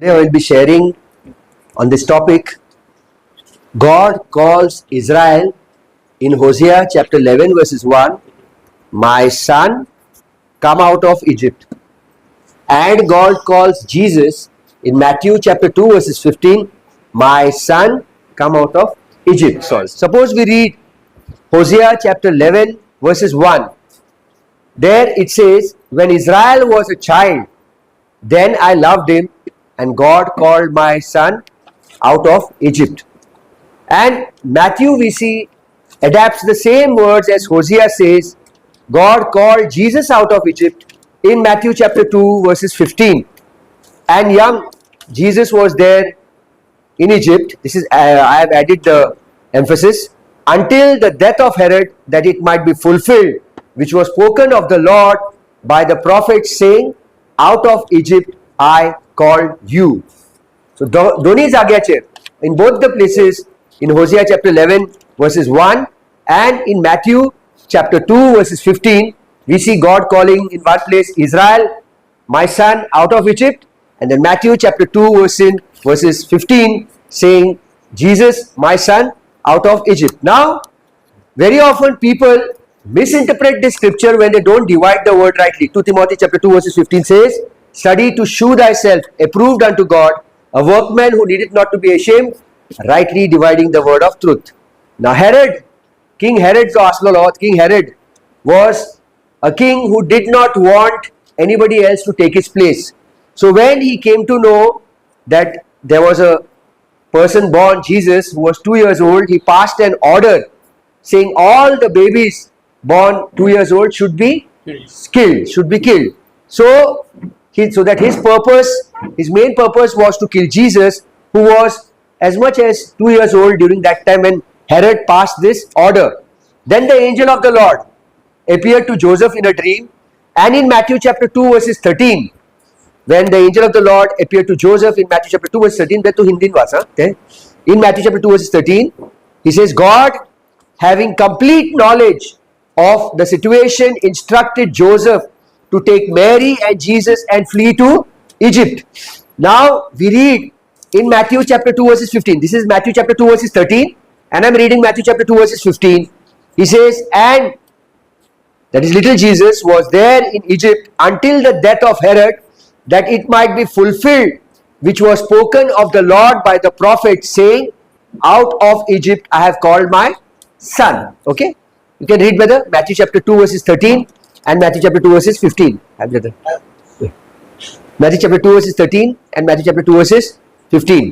Today I will be sharing on this topic. God calls Israel in Hosea chapter 11 verses 1, "My son, come out of Egypt." And God calls Jesus in Matthew chapter 2 verses 15, "My son, come out of Egypt." So, suppose we read Hosea chapter 11 verses 1. There it says, "When Israel was a child, then I loved him, and God called my son out of Egypt." And Matthew, we see, adapts the same words as Hosea says. God called Jesus out of Egypt in Matthew chapter 2 verses 15. And young Jesus was there in Egypt. This is, I have added the emphasis, until the death of Herod, that it might be fulfilled, which was spoken of the Lord by the prophet, saying, "Out of Egypt I called you." So दोन्ही जाग्याचेर, in both the places, in Hosea chapter 11 verses 1 and in Matthew chapter 2 verses 15, we see God calling in one place Israel, "My son, out of Egypt," and then Matthew chapter 2 verses 15 saying, "Jesus, my son, out of Egypt." Now, very often people misinterpret this scripture when they don't divide the word rightly. 2 Timothy chapter 2 verses 15 says, "Study to shew thyself approved unto God, a workman who needeth not to be ashamed, rightly dividing the word of truth." Now Herod, King Herod King Herod was a king who did not want anybody else to take his place. So when he came to know that there was a person born, Jesus, who was 2 years old, he passed an order saying all the babies born 2 years old should be killed. So that his main purpose was to kill Jesus, who was as much as 2 years old during that time when Herod passed this order. Then the angel of the Lord appeared to Joseph in a dream, and in Matthew chapter 2 verses 13, when the angel of the Lord appeared to Joseph in Matthew chapter 2 verse 13, in Matthew chapter 2 verses 13, he says, "God, having complete knowledge of the situation, instructed Joseph to take Mary and Jesus and flee to Egypt." Now we read in Matthew chapter 2 verses 15. This is Matthew chapter 2 verses 13, and I'm reading Matthew chapter 2 verses 15. He says, "And that is little Jesus was there in Egypt until the death of Herod, that it might be fulfilled, which was spoken of the Lord by the prophet, saying, Out of Egypt I have called my son." Okay, you can read brother Matthew chapter 2 verses 13 and Matthew chapter 2 verses 15. Brother, Matthew chapter 2 verses 13 and Matthew chapter 2 verses 15.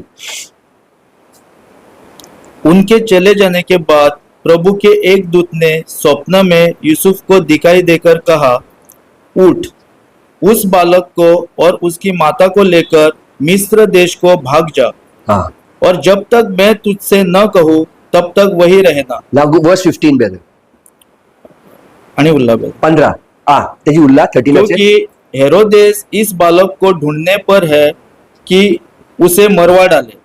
उनके चले जाने के बाद प्रभु के एक दूत ने स्वप्न में यूसुफ को दिखाई देकर कहा, "उठ, उस बालक को और उसकी माता को लेकर मिस्र देश को भाग जा, और जब तक मैं तुझसे न कहूँ तब तक वही रहना." Now go verse 15 brother. आणि उल्ला बेल 15 त्याची उल्ला 13 क्योंकि हेरोदेस इस बालक को ढूंढने पर है कि उसे मरवा डाले।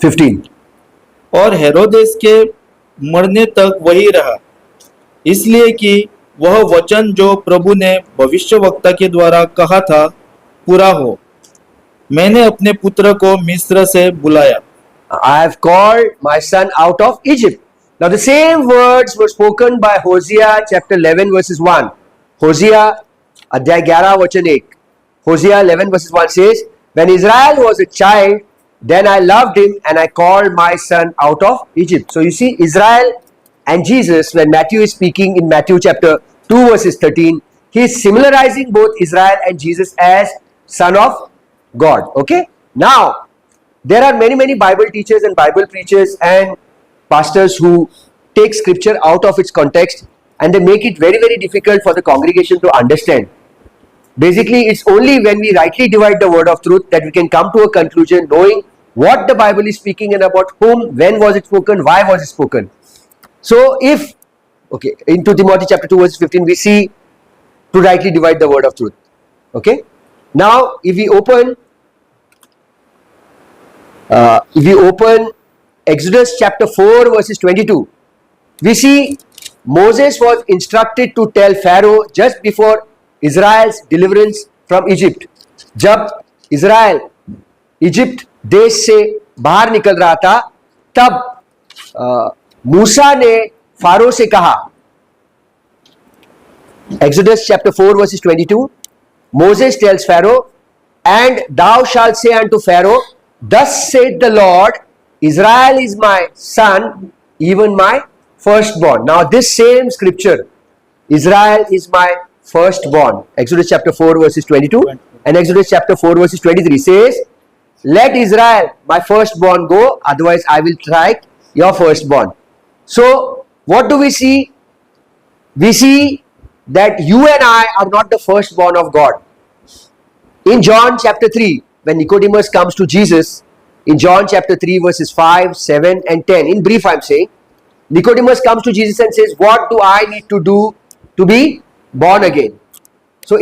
15 और हेरोदेस के मरने तक वही रहा, इसलिए कि वह वचन जो प्रभु ने भविष्यवक्ता के द्वारा कहा था पूरा हो, मैंने अपने पुत्र को मिस्र से बुलाया। I have called my son out of Egypt. Now the same words were spoken by Hosea chapter 11 verses 1. Hosea अध्याय 11 वचन 1. Hosea 11 verses 1 says, "When Israel was a child, then I loved him, and I called my son out of Egypt." So you see Israel and Jesus, when Matthew is speaking in Matthew chapter 2 verses 13, he is similarizing both Israel and Jesus as son of God. Okay, now there are many Bible teachers and Bible preachers and pastors who take scripture out of its context and they make it very difficult for the congregation to understand. Basically, it's only when we rightly divide the word of truth that we can come to a conclusion knowing what the Bible is speaking and about whom, when was it spoken, why was it spoken. So in 2 Timothy chapter 2 verse 15, we see to rightly divide the word of truth. Okay, now if we open Exodus chapter 4 verses 22, we see Moses was instructed to tell Pharaoh just before Israel's deliverance from Egypt. जब Israel Egypt देश से बाहर निकल रहा था, तब मूसा ने pharaoh से कहा, Exodus chapter 4 verses 22, Moses tells Pharaoh, and thou shalt say unto Pharaoh, thus saith the Lord, Israel is my son, even my firstborn. Now this same scripture, Israel is my firstborn, Exodus chapter 4 verses 22 and Exodus chapter 4 verses 23 says, let Israel, my firstborn, go, otherwise I will strike your firstborn. So what do we see? We see that you and I are not the firstborn of God. In John chapter 3, when Nicodemus comes to Jesus, in John chapter 3 verses 5, 7 and 10, in brief I am saying, Nicodemus comes to Jesus and says, what do I need to do to be born again? So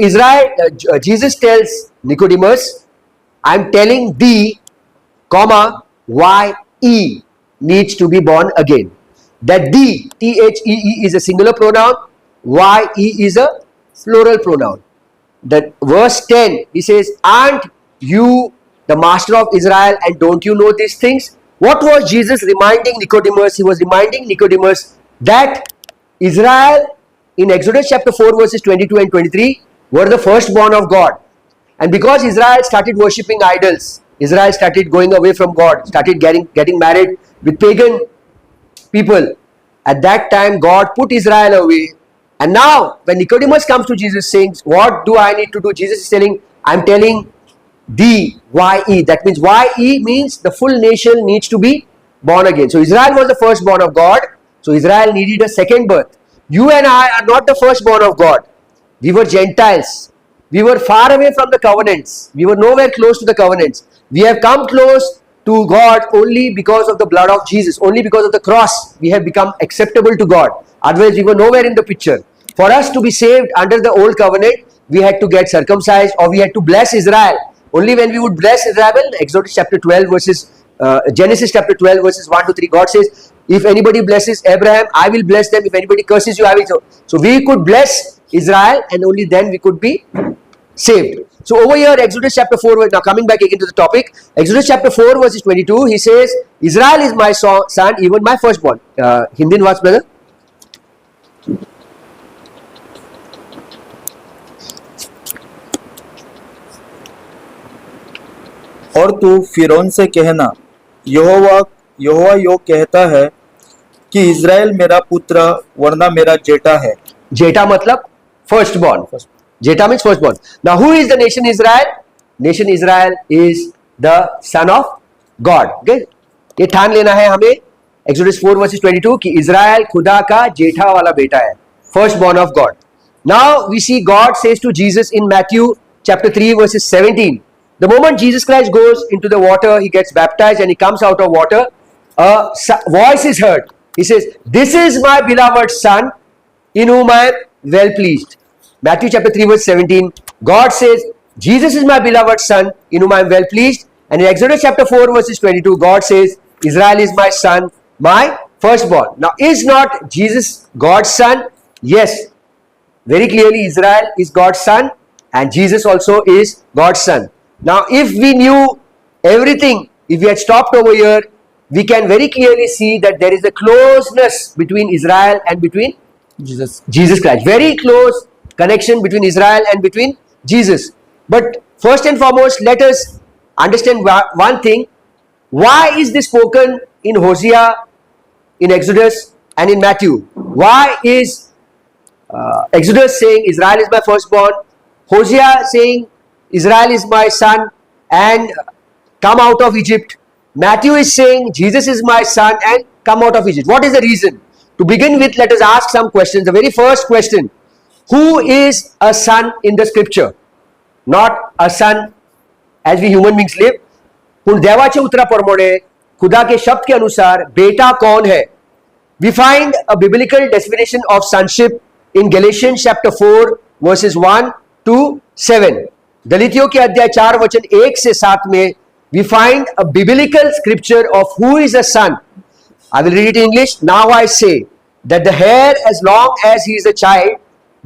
Jesus tells Nicodemus, I am telling thee, comma, why he needs to be born again. That thee, Thee is a singular pronoun, why he is a plural pronoun. That verse 10, he says, aren't you the master of Israel and don't you know these things? What was Jesus reminding Nicodemus? He was reminding Nicodemus that Israel in Exodus chapter 4 verses 22 and 23 were the firstborn of God. And because Israel started worshipping idols, Israel started going away from God, started getting married with pagan people. At that time, God put Israel away. And now, when Nicodemus comes to Jesus saying, what do I need to do? Jesus is telling, I'm telling thee, Y-E. That means Y-E means the full nation needs to be born again. So Israel was the firstborn of God. So Israel needed a second birth. You and I are not the firstborn of God. We were Gentiles. We were far away from the covenants. We were nowhere close to the covenants. We have come close to God only because of the blood of Jesus. Only because of the cross we have become acceptable to God. Otherwise we were nowhere in the picture. For us to be saved under the old covenant, we had to get circumcised or we had to bless Israel. Only when we would bless Israel, Exodus chapter 12 verses, Genesis chapter 12 verses 1 to 3, God says, if anybody blesses Abraham, I will bless them. If anybody curses you, I will. So we could bless Israel and only then we could be saved. So over here, Exodus chapter 4, now coming back again to the topic, Exodus chapter 4 verses 22, he says, Israel is my son, even my firstborn. Hindi in what, brother? और तू फिरौन से कहना, यहोवा यो कहता है कि Israel मेरा पुत्र वरना मेरा जेठा है. Jeta matlab firstborn. Jeta means firstborn. Now who is the nation Israel? Nation Israel is the son of God. Okay? ये ठान लेना है हमें Exodus 4 verses 22 कि इज़राइल खुदा का जेठा वाला बेटा है. Firstborn of God. Now we see God says to Jesus in Matthew chapter 3 verses 17. The moment Jesus Christ goes into the water, he gets baptized and he comes out of water, a voice is heard. He says, this is my beloved son in whom I am well pleased. Matthew chapter 3 verse 17, God says, Jesus is my beloved son in whom I am well pleased. And in Exodus chapter 4 verses 22, God says, Israel is my son, my firstborn. Now is not Jesus God's son? Yes. Very clearly Israel is God's son and Jesus also is God's son. Now if we knew everything, if we had stopped over here, we can very clearly see that there is a closeness between Israel and between Jesus Christ. Very close connection between Israel and between Jesus. But first and foremost, let us understand one thing. Why is this spoken in Hosea, in Exodus and in Matthew? Why is Exodus saying Israel is my firstborn, Hosea saying Israel is my son and come out of Egypt, Matthew is saying Jesus is my son and come out of Egypt? What is the reason? To begin with, let us ask some questions. The very first question, who is a son in the scripture? Not a son as we human beings live. पण देवाच्या उत्तराप्रमाणे खुदा के शब्द के अनुसार बेटा कौन है? We find a biblical definition of sonship in Galatians chapter 4 verses 1 to 7. गलीतियों के अध्याय 4 वचन 1 से 7 में we find a biblical scripture of who is a son. I will read it in English. Now I say that the heir as long as he is a child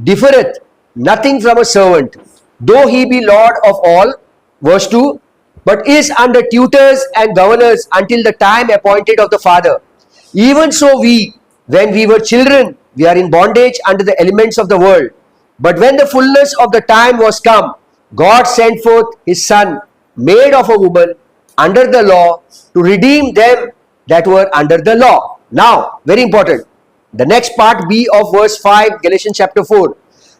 differeth nothing from a servant, though he be Lord of all, Verse 2, but is under tutors and governors until the time appointed of the Father. Even so we, when we were children, we are in bondage under the elements of the world. But when the fullness of the time was come, God sent forth his Son, made of a woman, under the law, to redeem them that were under the law. Now, very important, the next part B of verse 5, Galatians chapter 4,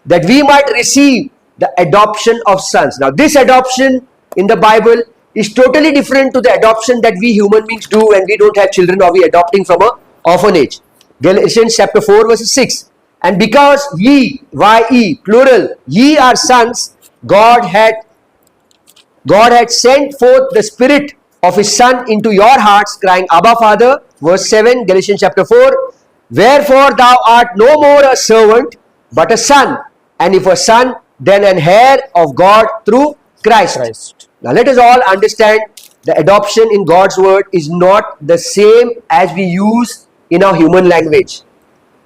that we might receive the adoption of sons. Now, this adoption in the Bible is totally different to the adoption that we human beings do when we don't have children or we adopting from a orphanage. Galatians chapter 4 verse 6. And because ye, ye, plural, ye are sons, God had sent forth the Spirit of his Son into your hearts, crying, Abba, Father. Verse 7, Galatians chapter 4. Wherefore thou art no more a servant, but a son. And if a son, then an heir of God through Christ. Now let us all understand the adoption in God's word is not the same as we use in our human language.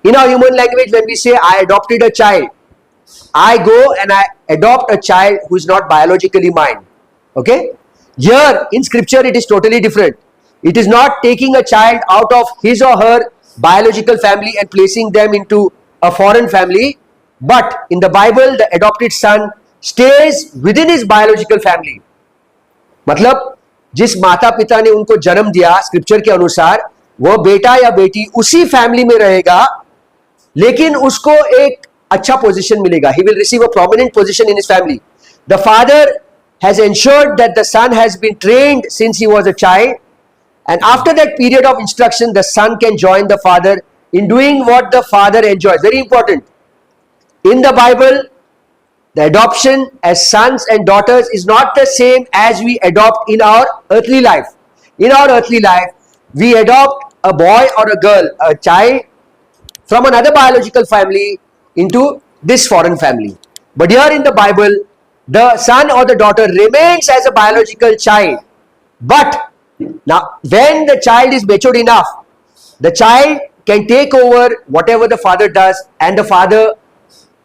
In our human language, when we say, I adopted a child, I go and I adopt a child who is not biologically mine. Okay? Here in scripture, it is totally different. It is not taking a child out of his or her biological family and placing them into a foreign family. But in the Bible, the adopted son stays within his biological family. मतलब जिस माता पिता ने उनको जन्म दिया scripture के अनुसार, वो बेटा या बेटी उसी फैमिली में रहेगा, लेकिन उसको एक अच्छा पोजीशन मिलेगा. He will receive a prominent position in his family. The father has ensured that the son has been trained since he was a child, and after that period of instruction, the son can join the father in doing what the father enjoys. Very important. In the Bible, the adoption as sons and daughters is not the same as we adopt in our earthly life. In our earthly life, we adopt a boy or a girl, a child from another biological family into this foreign family. But here in the Bible, the son or the daughter remains as a biological child. But now, when the child is matured enough, the child can take over whatever the father does, and the father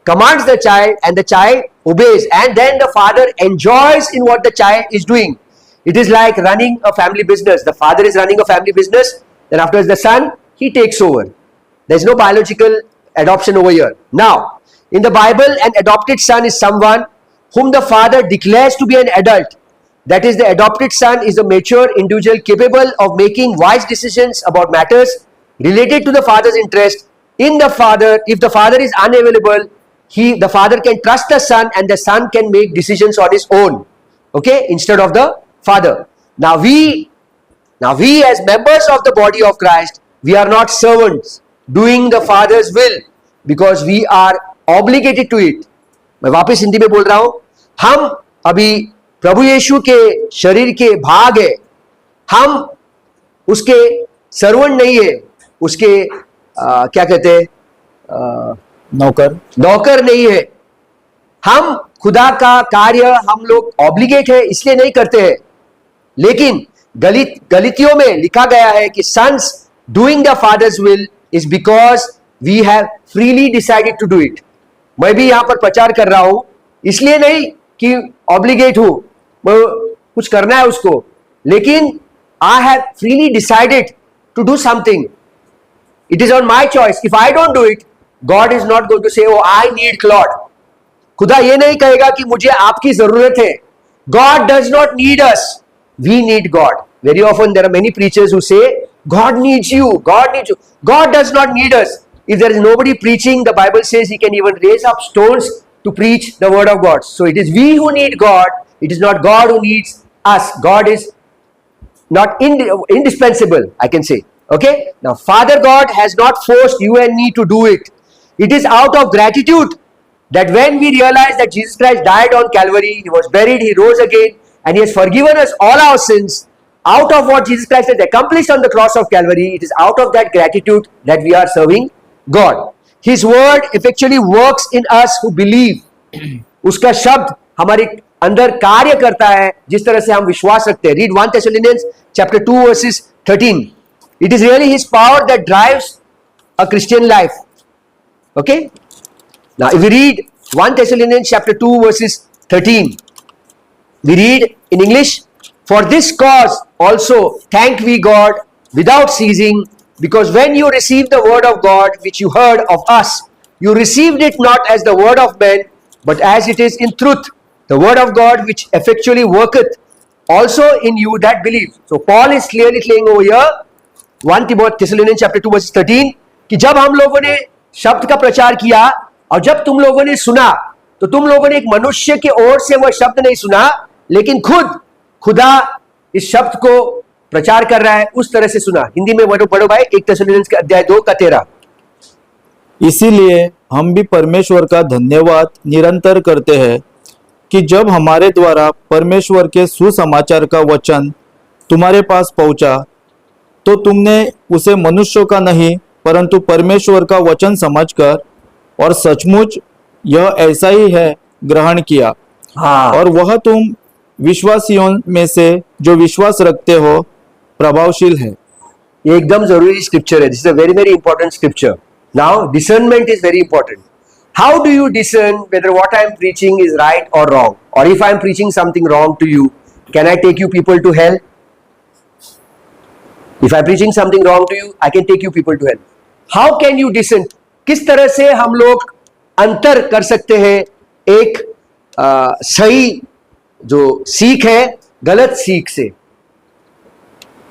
commands the child and the child obeys, and then the father enjoys in what the child is doing. It is like running a family business. The father is running a family business, then afterwards the son, he takes over. There is no biological adoption over here. Now, in the Bible, an adopted son is someone whom the father declares to be an adult. That is, the adopted son is a mature individual capable of making wise decisions about matters related to the father's interest. In the father, if the father is unavailable, the father can trust the son, and the son can make decisions on his own, okay, instead of the father. Now we as members of the body of Christ, we are not servants doing the father's will because we are obligated to it. मैं वापस हिंदी में बोल रहा हूं, हम अभी प्रभु यीशु के शरीर के भाग है, हम उसके सर्वेंट नहीं है, उसके क्या कहते हैं, नौकर नहीं है. हम खुदा का कार्य हम लोग ऑब्लिगेट है इसलिए नहीं करते हैं. लेकिन गलितियों में लिखा गया है कि sons doing the father's will is because we have freely decided to do it. मैं भी यहां पर प्रचार कर रहा हूं इसलिए नहीं कि ऑब्लिगेट हूं, कुछ करना है उसको, लेकिन I have freely decided to do something. It is on my choice. If I don't do it, God is not going to say, oh, I need Claude. खुदा ये नहीं कहेगा कि मुझे आपकी जरूरत है. God does not need us. We need God. Very often there are many preachers who say, God needs you. God needs you. God does not need us. If there is nobody preaching, the Bible says he can even raise up stones to preach the word of God. So it is we who need God. It is not God who needs us. God is not indispensable, I can say. Okay? Now, Father God has not forced you and me to do it. It is out of gratitude that when we realize that Jesus Christ died on Calvary, he was buried, he rose again, and he has forgiven us all our sins, out of what Jesus Christ has accomplished on the cross of Calvary, it is out of that gratitude that we are serving God. His word effectually works in us who believe. उसका शब्द हमारे अंदर कार्य करता है जिस तरह से हम विश्वास रखते हैं. Read 1 Thessalonians chapter 2 verses 13. It is really his power that drives a Christian life. Okay? Now if we read 1 Thessalonians chapter 2 verses 13, We read in English, for this cause also thank we God without ceasing, because when you received the word of God which you heard of us, you received it not as the word of men, but as it is in truth, the word of God which effectually worketh also in you that believe. So Paul is clearly saying over here, 1 Thessalonians chapter 2 verse 13, कि जब हम लोगों ने शब्द का प्रचार किया और जब तुम लोगों ने सुना, तो तुम लोगों ने एक मनुष्य की ओर से वह शब्द नहीं सुना, लेकिन खुदा इस शब्द को प्रचार कर रहा है उस तरह से सुना. हिंदी में पढ़ो भाई, 1 थिस्सलुनीसियंस के अध्याय 2 का 13. इसीलिए हम भी परमेश्वर का धन्यवाद निरंतर करते हैं कि जब हमारे द्वारा परमेश्वर के सुसमाचार का वचन तुम्हारे पास पहुंचा, तो तुमने उसे मनुष्यों का नहीं परंतु परमेश्वर का वचन समझकर और सचमुच यह ऐसा ही है ग्रहण किया. हाँ. और वह तुम विश्वासियों में से जो विश्वास रखते हो प्रभावशील है. ये एकदम जरूरी स्क्रिप्चर है. This is a very very important scripture. Now discernment is very important. How do you discern whether what I am preaching is right or wrong, or if I am preaching something wrong to you, can I take you people to hell? If I am preaching something wrong to you, I can take you people to hell. How can you discern? किस तरह से हम लोग अंतर कर सकते हैं एक सही जो सीख है गलत सीख से?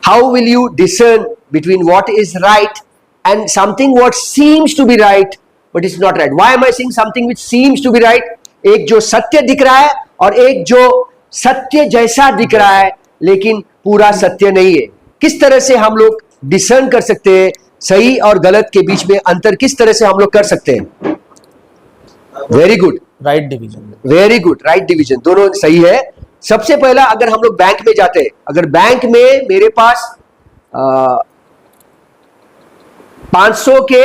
How will you discern between what is right and something what seems to be right but it's not right? Why am I saying something which seems to be right? एक जो सत्य दिख रहा है और एक जो सत्य जैसा दिख रहा है लेकिन पूरा सत्य नहीं है. किस तरह से हम लोग डिसर्न कर सकते हैं सही और गलत के बीच में अंतर? किस तरह से हम लोग कर सकते हैं? Very good, right division. Very good, right division. दोनों सही है. सबसे पहला, अगर हम लोग बैंक में जाते हैं, अगर बैंक में मेरे पास 500 के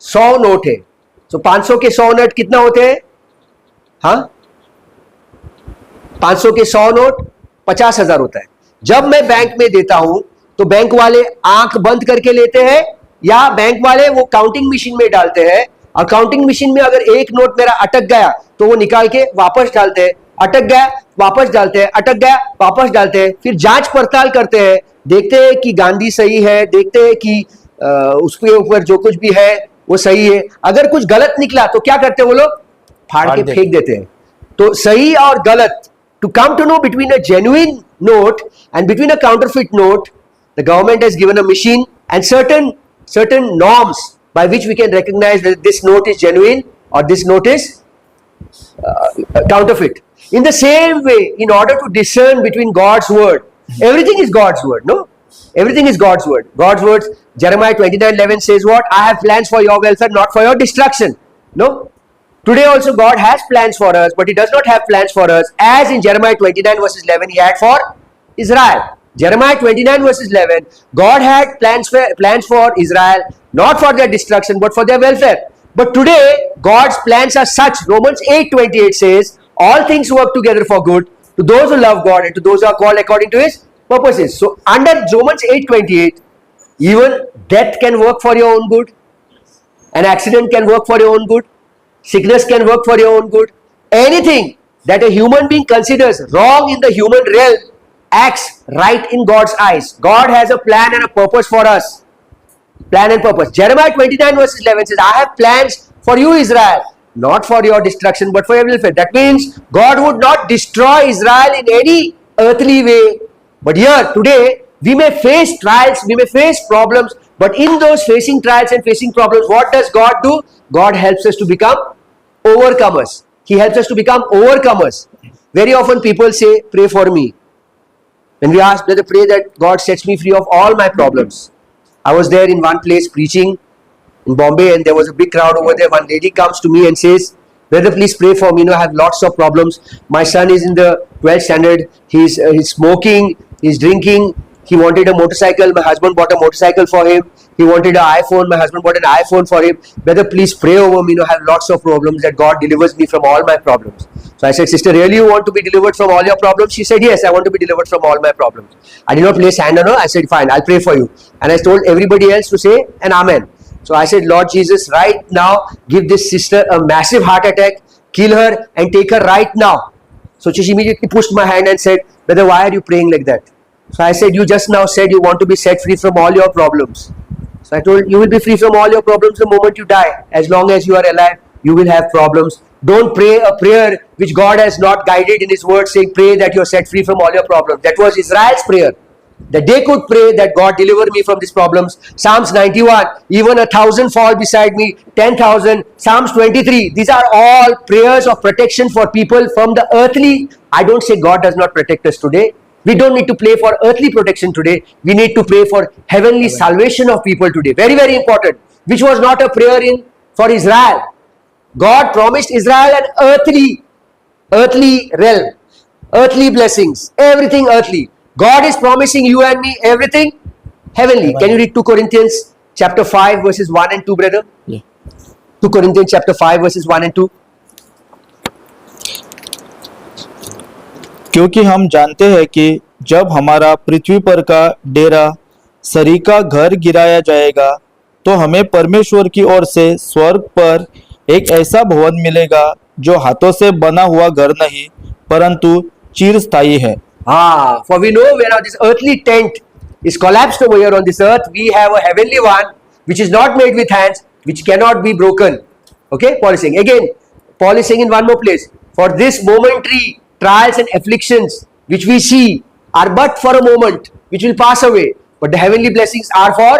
100 नोट है, तो 500 के 100 नोट कितना होते हैं? हाँ, 500 के 100 नोट 50,000 होता है. जब मैं बैंक में देता हूं तो बैंक वाले आंख बंद करके लेते हैं या बैंक वाले वो काउंटिंग मशीन में डालते हैं, और काउंटिंग मशीन में अगर एक नोट मेरा अटक गया तो वो निकाल के वापस डालते हैं, अटक गया वापस डालते हैं, अटक गया वापस डालते हैं. फिर जांच पड़ताल करते हैं, देखते हैं कि गांधी सही है, देखते हैं कि उसके ऊपर जो कुछ भी है वो सही है. अगर कुछ गलत निकला तो क्या करते हैं वो लोग? फाड़ के फेंक देते हैं. तो सही और गलत, to come to know between a genuine note and between a counterfeit note, the government has given a machine and certain norms by which we can recognize that this note is genuine or this note is counterfeit. In the same way, in order to discern between God's word, everything is God's word, no? Everything is God's word. God's words, Jeremiah 29:11 says what? I have plans for your welfare, not for your destruction. No? Today also God has plans for us, but He does not have plans for us as in Jeremiah 29 verses 11 He had for Israel. Jeremiah 29 verses 11, God had plans for Israel, not for their destruction, but for their welfare. But today, God's plans are such. Romans 8:28 says, all things work together for good to those who love God and to those who are called according to His purposes. So under Romans 8:28, even death can work for your own good. An accident can work for your own good. Sickness can work for your own good. Anything that a human being considers wrong in the human realm acts right in God's eyes. God has a plan and a purpose for us. Plan and purpose. Jeremiah 29 verses 11 says, I have plans for you, Israel, not for your destruction, but for your welfare. That means God would not destroy Israel in any earthly way. But here, today, we may face trials, we may face problems, but in those facing trials and facing problems, what does God do? God helps us to become overcomers. He helps us to become overcomers. Very often people say, pray for me. When we ask, brother, pray that God sets me free of all my problems. I was there in one place preaching in Bombay, and there was a big crowd over there. One lady comes to me and says, brother, please pray for me. I have lots of problems. My son is in the 12th standard. He's smoking, he's drinking. He wanted a motorcycle. My husband bought a motorcycle for him. He wanted an iPhone. My husband bought an iPhone for him. Brother, please pray over me. I have lots of problems, that God delivers me from all my problems. So I said, sister, really you want to be delivered from all your problems? She said, yes, I want to be delivered from all my problems. I did not place hand on her. I said, fine, I'll pray for you. And I told everybody else to say an amen. So I said, Lord Jesus, right now, give this sister a massive heart attack, kill her and take her right now. So she immediately pushed my hand and said, "Brother, why are you praying like that?" So I said, "You just now said you want to be set free from all your problems." So I told, "You will be free from all your problems the moment you die. As long as you are alive, you will have problems. Don't pray a prayer which God has not guided in His word, saying, pray that you are set free from all your problems." That was Israel's prayer. That they could pray that God deliver me from these problems. Psalms 91, even 1,000 fall beside me, 10,000. Psalms 23, these are all prayers of protection for people from the earthly. I don't say God does not protect us today. We don't need to pray for earthly protection today. We need to pray for heavenly salvation of people today. Very, very important. Which was not a prayer in for Israel. God promised Israel an earthly realm, earthly blessings, everything earthly. God is promising you and me everything heavenly. Can you read 2 Corinthians chapter 5 verses 1 and 2, brother? Yeah. 2 Corinthians chapter 5 verses 1 and 2. क्योंकि हम जानते हैं कि जब हमारा पृथ्वी पर का डेरा सरीका घर गिराया जाएगा तो हमें परमेश्वर की ओर से स्वर्ग पर एक ऐसा भवन मिलेगा जो हाथों से बना हुआ घर नहीं परंतु चिरस्थायी है। For we know where this earthly tent is collapsed over here on this earth, we have a heavenly one which is not made with hands, which cannot be broken. Okay, Paul is saying. Again, Paul is saying in one more place, for this momentary trials and afflictions which we see are but for a moment, which will pass away, but the heavenly blessings are for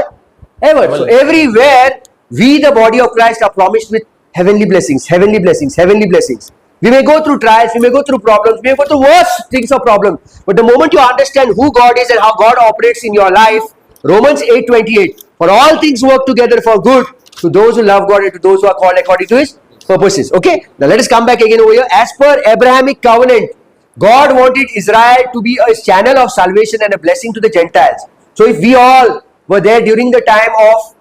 ever. So everywhere we, the body of Christ, are promised with heavenly blessings, heavenly blessings, heavenly blessings. We may go through trials, we may go through problems, we may go through worse things of problems. But the moment you understand who God is and how God operates in your life, Romans 8:28, for all things work together for good to those who love God and to those who are called according to His purposes. Okay, now let us come back again over here. As per Abrahamic covenant, God wanted Israel to be a channel of salvation and a blessing to the Gentiles. So if we all were there during the time of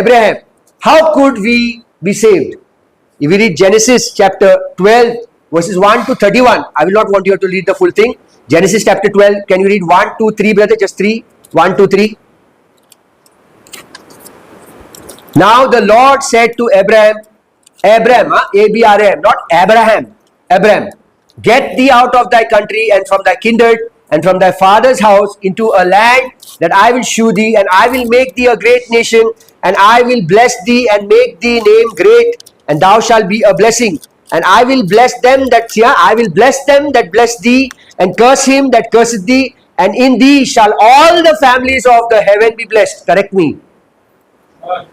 Abraham, how could we be saved? If we read Genesis chapter 12 verses 1 to 31, I will not want you to read the full thing. Genesis chapter 12, can you read 1, 2, 3, brother? Just 3. 1, 2, 3. Now the Lord said to Abram, A-B-R-A-M, not Abraham, Abram, get thee out of thy country and from thy kindred and from thy father's house into a land that I will shew thee, and I will make thee a great nation, and I will bless thee and make thee name great, and thou shalt be a blessing. And I will bless them that bless thee, and curse him that curseth thee, and in thee shall all the families of the heaven be blessed. Correct me.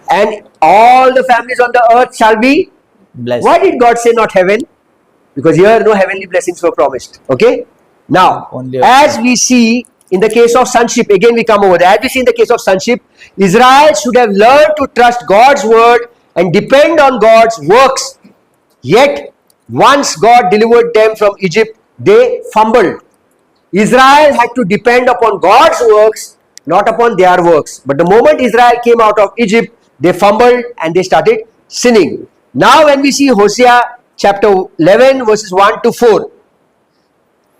And all the families on the earth shall be Blessed. Why did God say not heaven? Because here no heavenly blessings were promised. Okay. Now, Only as we see in the case of sonship, again we come over there. As we see in the case of sonship, Israel should have learned to trust God's word and depend on God's works. Yet, once God delivered them from Egypt, they fumbled. Israel had to depend upon God's works, not upon their works. But the moment Israel came out of Egypt, they fumbled and they started sinning. Now, when we see Hosea chapter 11 verses 1 to 4,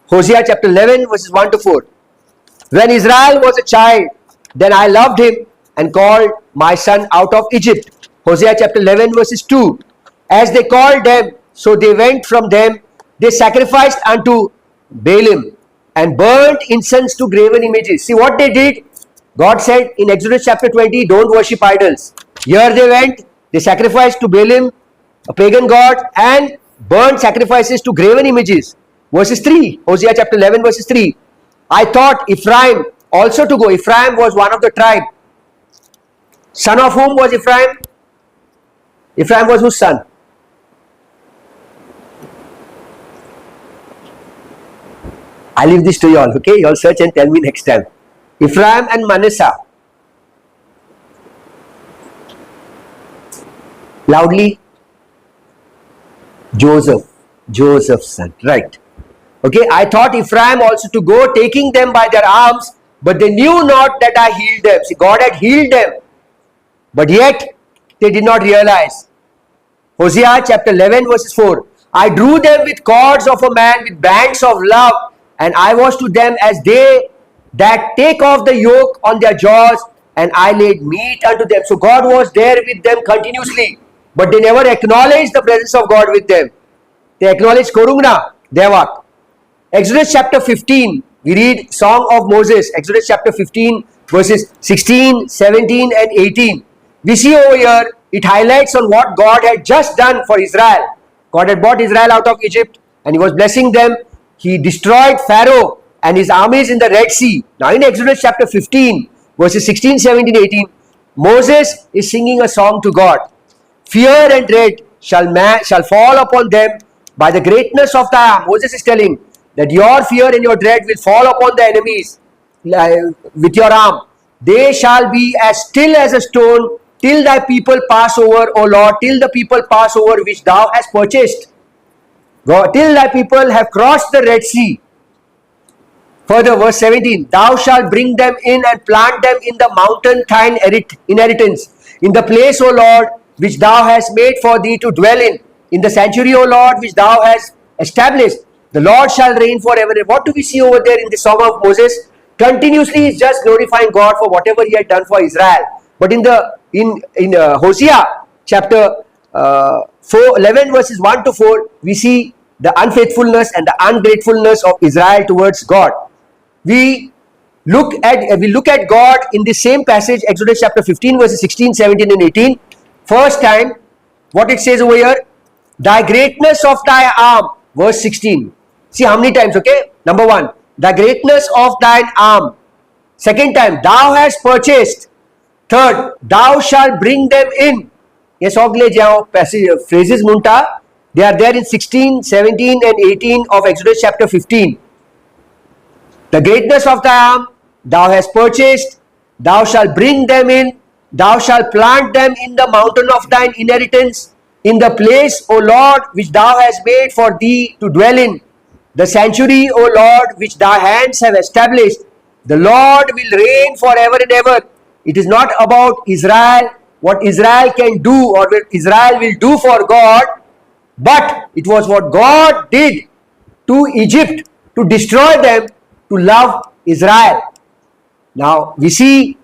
Hosea chapter 11 verses 1 to 4. When Israel was a child, then I loved him and called my son out of Egypt. Hosea chapter 11 verses 2. As they called them, so they went from them. They sacrificed unto Baalim and burnt incense to graven images. See what they did? God said in Exodus chapter 20, don't worship idols. Here they went, they sacrificed to Baalim, a pagan god, and burnt sacrifices to graven images. Verses 3, Hosea chapter 11 verses 3. I thought Ephraim also to go. Ephraim was one of the tribe. Son of whom was Ephraim? Ephraim was whose son? I leave this to you all, okay? You all search and tell me next time. Ephraim and Manasseh. Loudly. Joseph's son, right. Okay, I thought Ephraim also to go, taking them by their arms, but they knew not that I healed them. See, God had healed them, but yet they did not realize. Hosea chapter 11 verses 4. I drew them with cords of a man, with bands of love, and I was to them as they that take off the yoke on their jaws, and I laid meat unto them. So God was there with them continuously, but they never acknowledged the presence of God with them. They acknowledged Korungna, Devak. Exodus chapter 15, we read Song of Moses, Exodus chapter 15, verses 16, 17, and 18. We see over here, it highlights on what God had just done for Israel. God had brought Israel out of Egypt and He was blessing them. He destroyed Pharaoh and his armies in the Red Sea. Now in Exodus chapter 15, verses 16, 17, 18, Moses is singing a song to God. Fear and dread shall fall upon them by the greatness of thy arm. Moses is telling that your fear and your dread will fall upon the enemies with your arm. They shall be as still as a stone till thy people pass over, O Lord, till the people pass over which thou hast purchased. Till thy people have crossed the Red Sea. Further, verse 17, thou shalt bring them in and plant them in the mountain thine inheritance, in the place, O Lord, which thou hast made for thee to dwell in the sanctuary, O Lord, which thou hast established. The Lord shall reign forever. And what do we see over there in the Song of Moses? Continuously he is just glorifying God for whatever he had done for Israel. But in Hosea chapter 11 verses 1 to 4, we see the unfaithfulness and the ungratefulness of Israel towards God. We look at God in the same passage, Exodus chapter 15 verses 16, 17 and 18. First time, what it says over here, thy greatness of thy arm, verse 16. See how many times, okay? Number 1, the greatness of thine arm. Second time, thou hast purchased. Third, thou shalt bring them in. Yes, ogle jao phrases munta. They are there in 16, 17 and 18 of Exodus chapter 15. The greatness of thy arm, thou hast purchased, thou shalt bring them in, thou shalt plant them in the mountain of thine inheritance, in the place, O Lord, which thou hast made for thee to dwell in, the sanctuary, O Lord, which thy hands have established. The Lord will reign forever and ever. It is not about Israel, what Israel can do or what Israel will do for God, but it was what God did to Egypt to destroy them, to love Israel. Now we see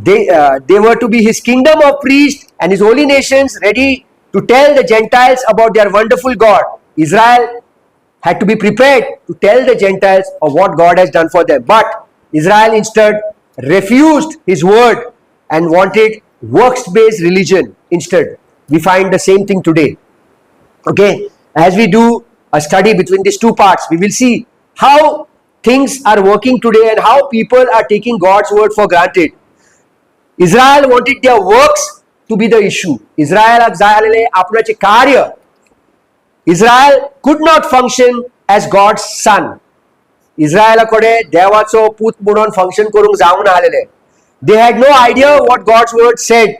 they were to be his kingdom of priests and his holy nations, ready to tell the Gentiles about their wonderful God. Israel had to be prepared to tell the Gentiles of what God has done for them. But Israel instead refused his word and wanted works-based religion instead. We find the same thing today. Okay, as we do a study between these two parts, we will see how things are working today and how people are taking God's word for granted. Israel wanted their works to be the issue. Israel could not function as God's son. Israel devacho put munon function korung jaun alele. They had no idea what God's word said.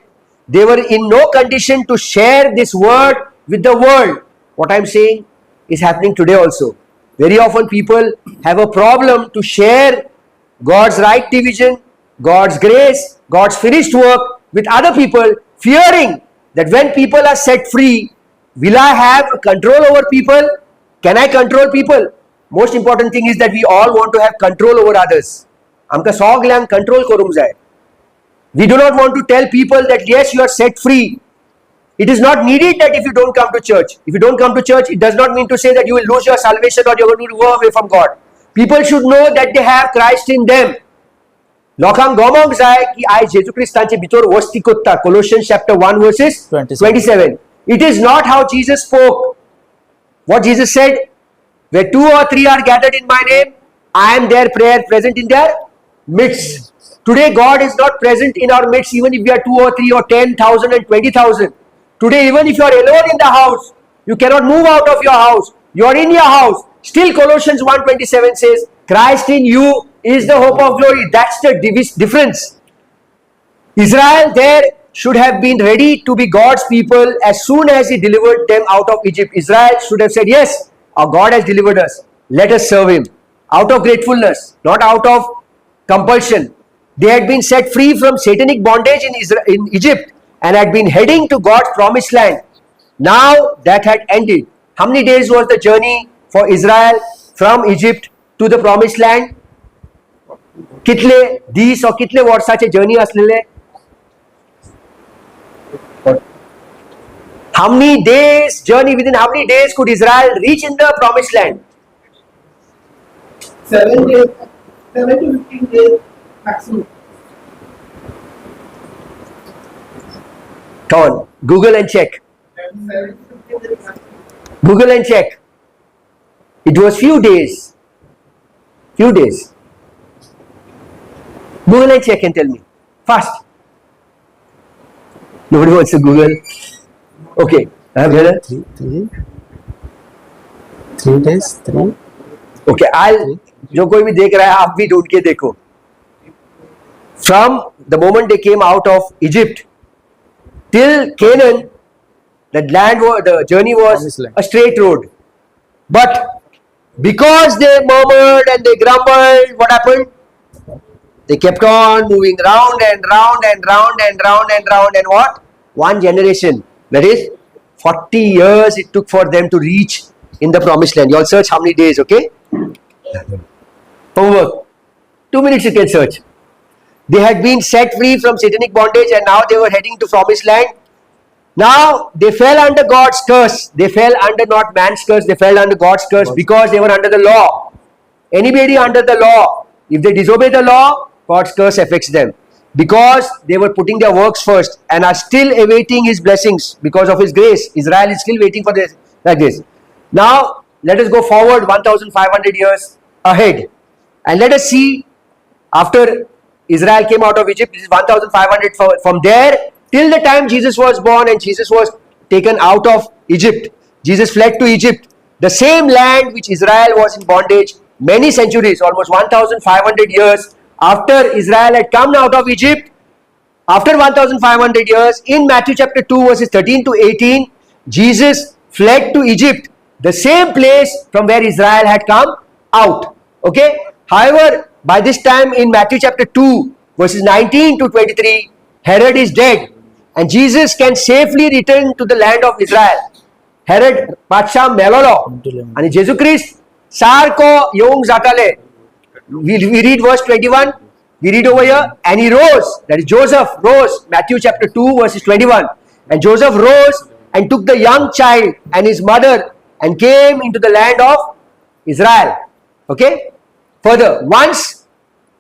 They were in no condition to share this word with the world. What I am saying is happening today also. Very often people have a problem to share God's right division, God's grace, God's finished work with other people, fearing that when people are set free, will I have control over people? Can I control people? Most important thing is that we all want to have control over others. Amka soglang control korum jai. We do not want to tell people that yes, you are set free. It is not needed that if you don't come to church. If you don't come to church, it does not mean to say that you will lose your salvation or you are going to go away from God. People should know that they have Christ in them. Lokang gomong zai ki ai Jesu Christanche bitor wosti kotta. Colossians chapter 1 verses 27. It is not how Jesus spoke. What Jesus said, where 2 or 3 are gathered in my name, I am there present in their midst. Today God is not present in our midst even if we are 2 or 3 or 10,000 and 20,000. Today even if you are alone in the house, you cannot move out of your house. You are in your house. Still Colossians 1:27 says, Christ in you is the hope of glory. That's the difference. Israel there should have been ready to be God's people as soon as he delivered them out of Egypt. Israel should have said, yes, our God has delivered us. Let us serve him. Out of gratefulness, not out of compulsion. They had been set free from satanic bondage in Egypt and had been heading to God's promised land. Now that had ended. How many days was the journey for Israel from Egypt to the promised land? Kitle dis or kitle वर्षाचे journey असलेले? How many days journey, within how many days could Israel reach in the promised land? 7 days, 7 to 15 days maximum. Come on, Google and check. 7 to 15 days maximum. Google and check. It was few days. Few days. Google and check and tell me. Fast. Nobody wants to Google. Okay. Brother? 3 days, 3. Okay. जो कोई भी देख रहा है आप भी ढूंढ के देखो. From the moment they came out of Egypt till Canaan, the journey was a straight road. But because they murmured and they grumbled, what happened? They kept on moving round and round and round and round and round, and what? One generation. That is 40 years it took for them to reach in the promised land. You all search how many days, okay? Homework. 2 minutes you can search. They had been set free from satanic bondage and now they were heading to promised land. Now they fell under God's curse. They fell under not man's curse, they fell under God's curse because they were under the law. Anybody under the law, if they disobey the law, God's curse affects them. Because they were putting their works first and are still awaiting His blessings because of His grace. Israel is still waiting for this, like this. Now let us go forward 1500 years ahead and let us see after Israel came out of Egypt, this is 1500 from there till the time Jesus was born and Jesus was taken out of Egypt. Jesus fled to Egypt, the same land which Israel was in bondage many centuries, almost 1500 years after Israel had come out of Egypt. After 1500 years, in Matthew chapter 2 verses 13 to 18, Jesus fled to Egypt, the same place from where Israel had come out. Okay. However, by this time in Matthew chapter 2 verses 19 to 23, Herod is dead and Jesus can safely return to the land of Israel. Herod Patsha Melolo and Jesus Christ Sarko Yong Zatale. We read verse 21. We read over here, and he rose. That is Joseph rose. Matthew chapter 2 verses 21. And Joseph rose and took the young child and his mother and came into the land of Israel. Okay. Further, once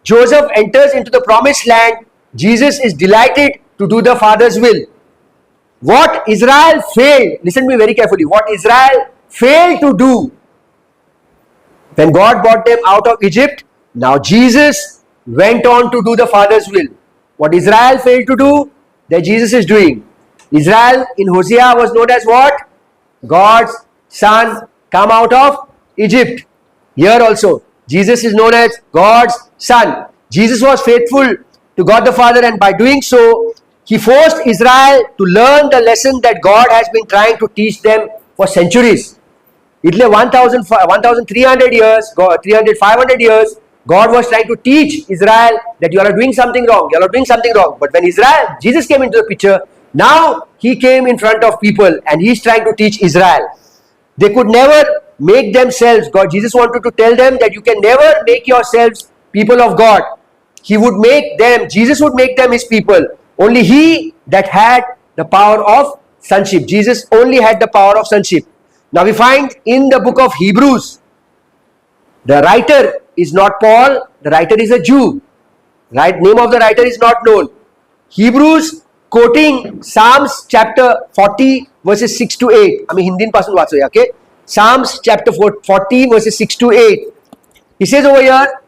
Joseph enters into the promised land, Jesus is delighted to do the Father's will. What Israel failed, listen to me very carefully, what Israel failed to do when God brought them out of Egypt, now Jesus went on to do the Father's will. What Israel failed to do, that Jesus is doing. Israel in Hosea was known as what? God's son come out of Egypt. Here also, Jesus is known as God's son. Jesus was faithful to God the Father, and by doing so, He forced Israel to learn the lesson that God has been trying to teach them for centuries. It's 1,300 years, 500 years, God was trying to teach Israel that you are doing something wrong, you are doing something wrong. But when Jesus came into the picture, now He came in front of people and He is trying to teach Israel. They could never make themselves, Jesus wanted to tell them that you can never make yourselves people of God. Jesus would make them His people. Only He that had the power of sonship. Jesus only had the power of sonship. Now we find in the book of Hebrews, the writer is not Paul, the writer is a Jew. Right? Name of the writer is not known. Hebrews quoting Psalms chapter 40 verses 6 to 8. आम्ही हिंदीन पासून वाचूया, okay? Psalms chapter 40 verses 6 to 8. He says over here,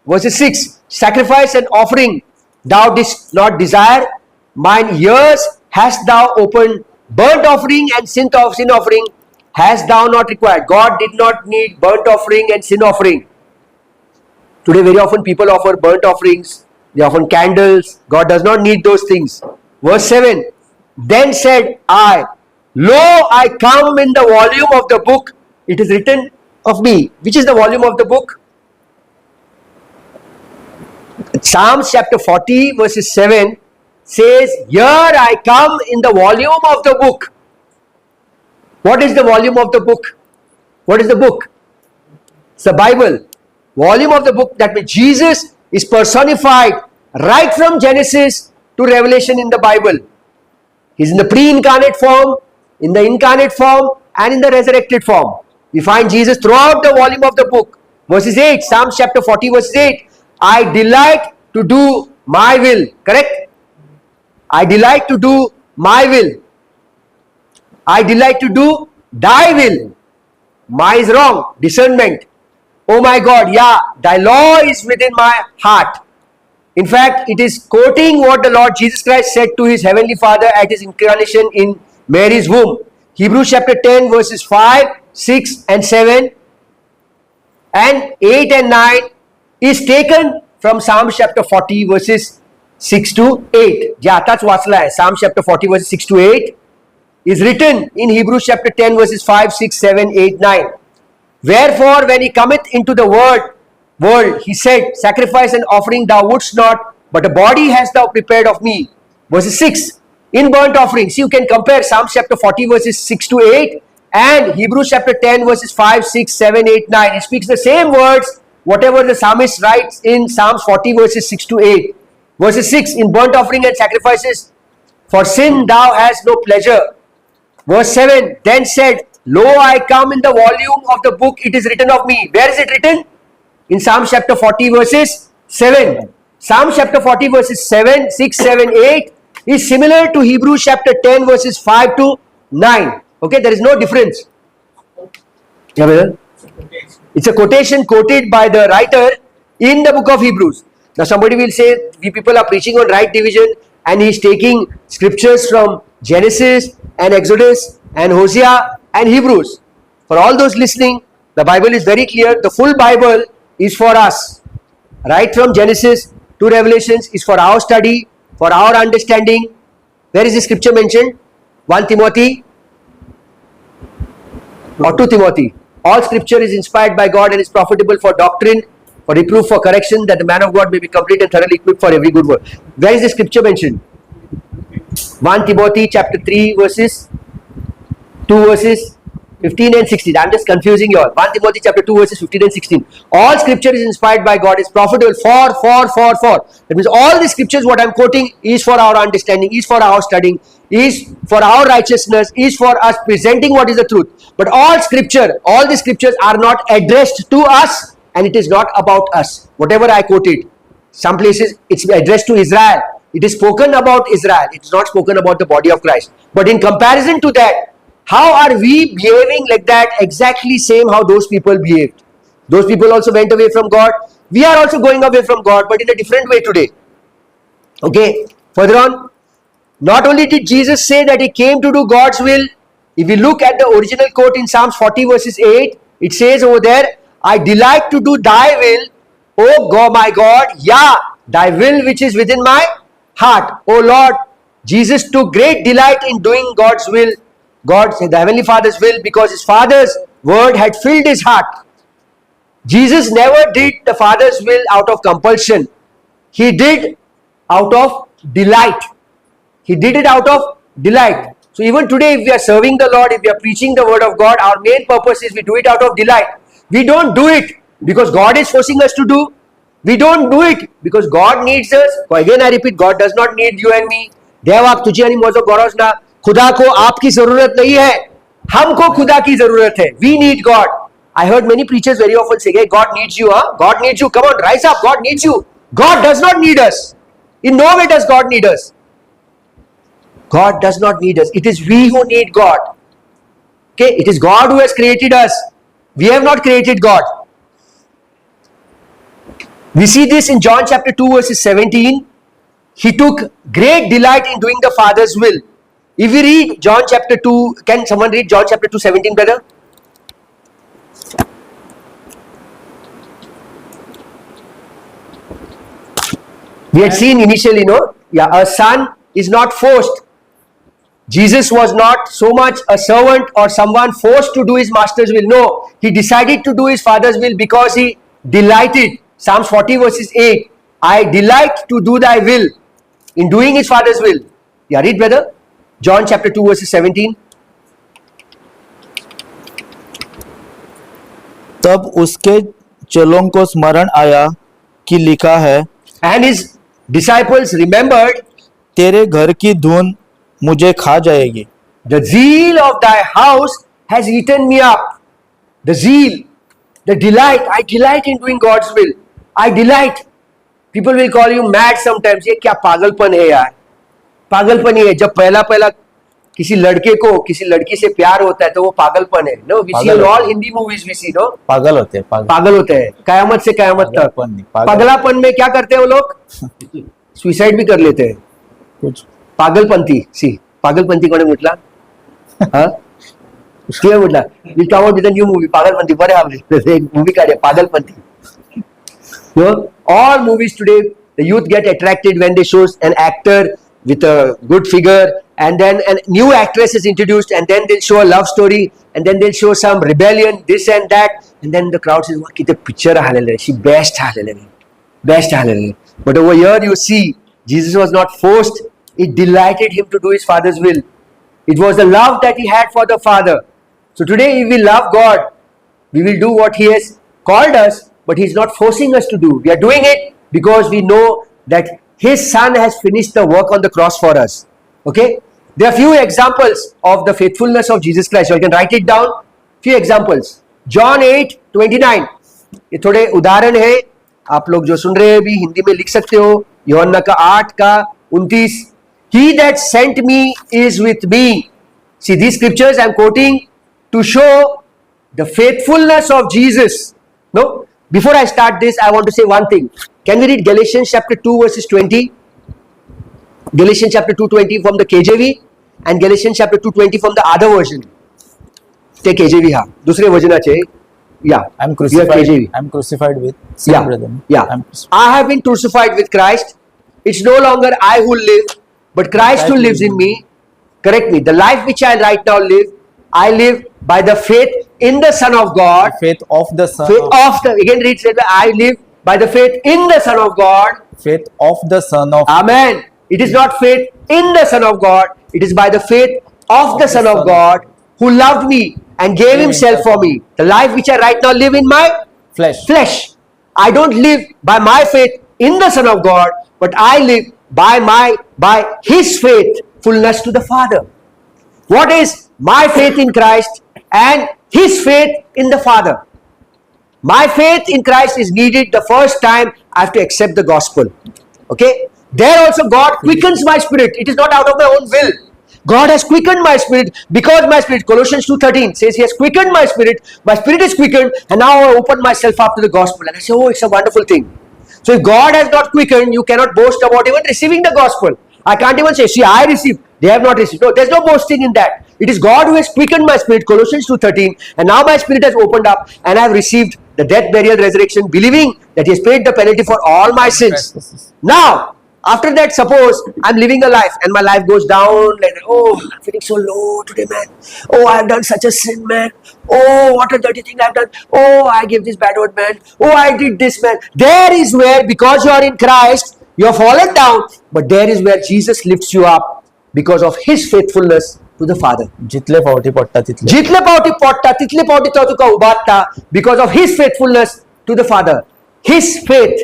verses 6, sacrifice and offering thou didst not desire, mine ears hast thou opened, burnt offering and sin offering hast thou not required. God did not need burnt offering and sin offering. Today very often people offer burnt offerings, they offer candles. God does not need those things. Verse 7, then said I, lo, I come in the volume of the book, it is written of me. Which is the volume of the book? Psalms chapter 40 verses 7 says, here I come in the volume of the book. What is the volume of the book? What is the book? It's the Bible. Volume of the book, that means Jesus is personified right from Genesis to Revelation in the Bible. He's in the pre-incarnate form, in the incarnate form, and in the resurrected form. We find Jesus throughout the volume of the book. verses 8. Psalms chapter 40 verses 8. I delight to do my will. Correct? I delight to do my will. I delight to do thy will. My is wrong. Discernment. Oh my God, yeah, thy law is within my heart. In fact, it is quoting what the Lord Jesus Christ said to his heavenly Father at his incarnation in Mary's womb. Hebrews chapter 10 verses 5, 6 and 7 and 8 and 9 is taken from Psalm chapter 40 verses 6 to 8. जे आताच वाचला आहे, Psalm chapter 40 verses 6 to 8 is written in Hebrews chapter 10 verses 5, 6, 7, 8, 9. Wherefore, when he cometh into the world, he said, sacrifice and offering thou wouldst not, but a body hast thou prepared of me. Verses 6, in burnt offering. See, you can compare Psalm chapter 40 verses 6 to 8 and Hebrews chapter 10 verses 5, 6, 7, 8, 9. It speaks the same words, whatever the psalmist writes in Psalms 40 verses 6 to 8. Verses 6, in burnt offering and sacrifices, for sin thou hast no pleasure. Verse 7, then said, lo, I come, in the volume of the book it is written of me. Where is it written? In Psalm chapter 40 verses 7. Psalm chapter 40 verses 7, 6, 7, 8 is similar to Hebrews chapter 10 verses 5 to 9. Okay, there is no difference. Yeah, brother? It's a quotation quoted by the writer in the book of Hebrews. Now somebody will say, we people are preaching on right division and he is taking scriptures from Genesis and Exodus and Hosea and Hebrews. For all those listening, the Bible is very clear. The full Bible is for us. Right from Genesis to Revelations is for our study, for our understanding. Where is the scripture mentioned? 1 Timothy or 2 Timothy. All scripture is inspired by God and is profitable for doctrine, for reproof, for correction, that the man of God may be complete and thoroughly equipped for every good work. Where is the scripture mentioned? 1 Timothy chapter 3 verses 2 verses 15 and 16. I'm just confusing you all. 1 Timothy chapter 2 verses 15 and 16. All scripture is inspired by God, is profitable for. That means all the scriptures what I'm quoting is for our understanding, is for our studying, is for our righteousness, is for us presenting what is the truth. But all scripture, all the scriptures are not addressed to us and it is not about us. Whatever I quoted, some places it's addressed to Israel. It is spoken about Israel. It is not spoken about the body of Christ. But in comparison to that, how are we behaving like that? Exactly same how those people behaved. Those people also went away from God. We are also going away from God, but in a different way today. Okay, further on, not only did Jesus say that he came to do God's will, if we look at the original quote in Psalms 40 verses 8, it says over there, I delight to do thy will, O God, my God, yeah, thy will which is within my heart. O Lord, Jesus took great delight in doing God's will, the Heavenly Father's will, because his Father's word had filled his heart. Jesus never did the Father's will out of compulsion. He did out of delight. He did it out of delight. So even today, if we are serving the Lord, if we are preaching the word of God, our main purpose is we do it out of delight. We don't do it because God is forcing us to do. We don't do it because God needs us. Again I repeat, God does not need you and me. देव आप तुझे आणि माझं गरज ना. खुदा को आपकी जरूरत नहीं है, हमको खुदा की जरूरत है. We need God. I heard many preachers very often say, hey, God needs you, huh? God needs you. Come on, rise up. God needs you. God does not need us. In no way does God need us. God does not need us. It is we who need God. Okay, it is God who has created us. We have not created God. We see this in John chapter 2 verses 17. He took great delight in doing the Father's will. If we read John chapter 2, can someone read John chapter 2, 17, brother? We had seen initially, no? Yeah, a son is not forced. Jesus was not so much a servant or someone forced to do his master's will. No, he decided to do his Father's will because he delighted. Psalms 40 verses 8. I delight to do thy will. In doing his Father's will. Yeah, read brother. John chapter 2 verses 17. तब उसके चेलों को स्मरण आया कि लिखा है, And his disciples remembered, तेरे घर की धून मुझे खा जाएगी. the zeal of thy house has eaten me up. The zeal. The delight. I delight in doing God's will. I delight. People will call you mad sometimes. ये क्या पागलपन है यार? पागलपन ही है. जब पहला किसी लड़के को किसी लड़की से प्यार होता है तो वो पागलपन है. No, we see in all Hindi movies we see, no? पागल होते हैं, पागल होते हैं. कयामत से कयामत तक. पागलपन नहीं, पागल. पागलापन में क्या करते हैं वो लोग? सुसाइड भी कर लेते हैं. कुछ पागलपंथी. सी पागलपंथी कोणी म्हटला? हा? किंवा म्हटला? We come out with a new movie, पागलपंथी. बरे आपले एक movie काढे पागलपंथी. You know, all movies today, the youth get attracted when they show an actor with a good figure, and then a new actress is introduced, and then they'll show a love story, and then they'll show some rebellion, this and that, and then the crowd says, "What किती picture आलेलं आहे, she best आलेलं आहे, best आलेलं आहे." But over here you see, Jesus was not forced; it delighted him to do his Father's will. It was the love that he had for the Father. So today, if we love God, we will do what He has called us, but He's not forcing us to do. We are doing it because we know that His Son has finished the work on the cross for us. Okay? There are few examples of the faithfulness of Jesus Christ. So you can write it down. Few examples. John 8:29. ये थोड़े उदाहरण है. आप लोग जो सुन रहे हैं भी हिंदी में लिख सकते हो. यूहन्ना का 8 का 29. He that sent me is with me. See, these scriptures I am quoting to show the faithfulness of Jesus. No? Before I start this, I want to say one thing. Can we read Galatians chapter 2 verses 20? Galatians chapter 2:20 from the KJV and Galatians chapter 2:20 from the other version. Take KJV ha. दूसरे वचनाचे. Yeah. I'm We have KJV. crucified. I'm crucified with sin, Yeah. brother. Yeah. I'm crucified. I have been crucified with Christ. It's no longer I who live, but Christ who lives in me. Correct me. The life which I right now live, I live by the faith in the Son of God. Faith of the Son. Faith of the, again read, say that I live by the faith in the Son of God. Faith of the Son of. Amen. It is not faith in the Son of God. It is by the faith of the Son of God who loved me and gave himself for me. The life which I right now live in my Flesh. I don't live by my faith in the Son of God, but I live by His faithfulness to the Father. What is my faith in Christ and His faith in the Father? My faith in Christ is needed the first time I have to accept the gospel. Okay? There also God quickens my spirit. It is not out of my own will. God has quickened my spirit because my spirit, Colossians 2:13 says He has quickened my spirit. My spirit is quickened and now I open myself up to the gospel. And I say, oh, it's a wonderful thing. So if God has not quickened, you cannot boast about even receiving the gospel. I can't even say, see, I received. They have not received. No, there's no boasting in that. It is God who has quickened my spirit, Colossians 2:13, and now my spirit has opened up and I have received the death, burial, resurrection, believing that He has paid the penalty for all my sins. Now, after that, suppose I'm living a life and my life goes down like, oh, I'm feeling so low today, man. Oh, I've done such a sin, man. Oh, what a dirty thing I've done. Oh, I gave this bad word, man. Oh, I did this, man. There is where, because you are in Christ, you have fallen down, but there is where Jesus lifts you up because of His faithfulness to the Father. जितले फावटी पडता तितले. जितले पावटी पडटा तितले पावटी तो तुका उबारता because of His faithfulness to the Father. His faith,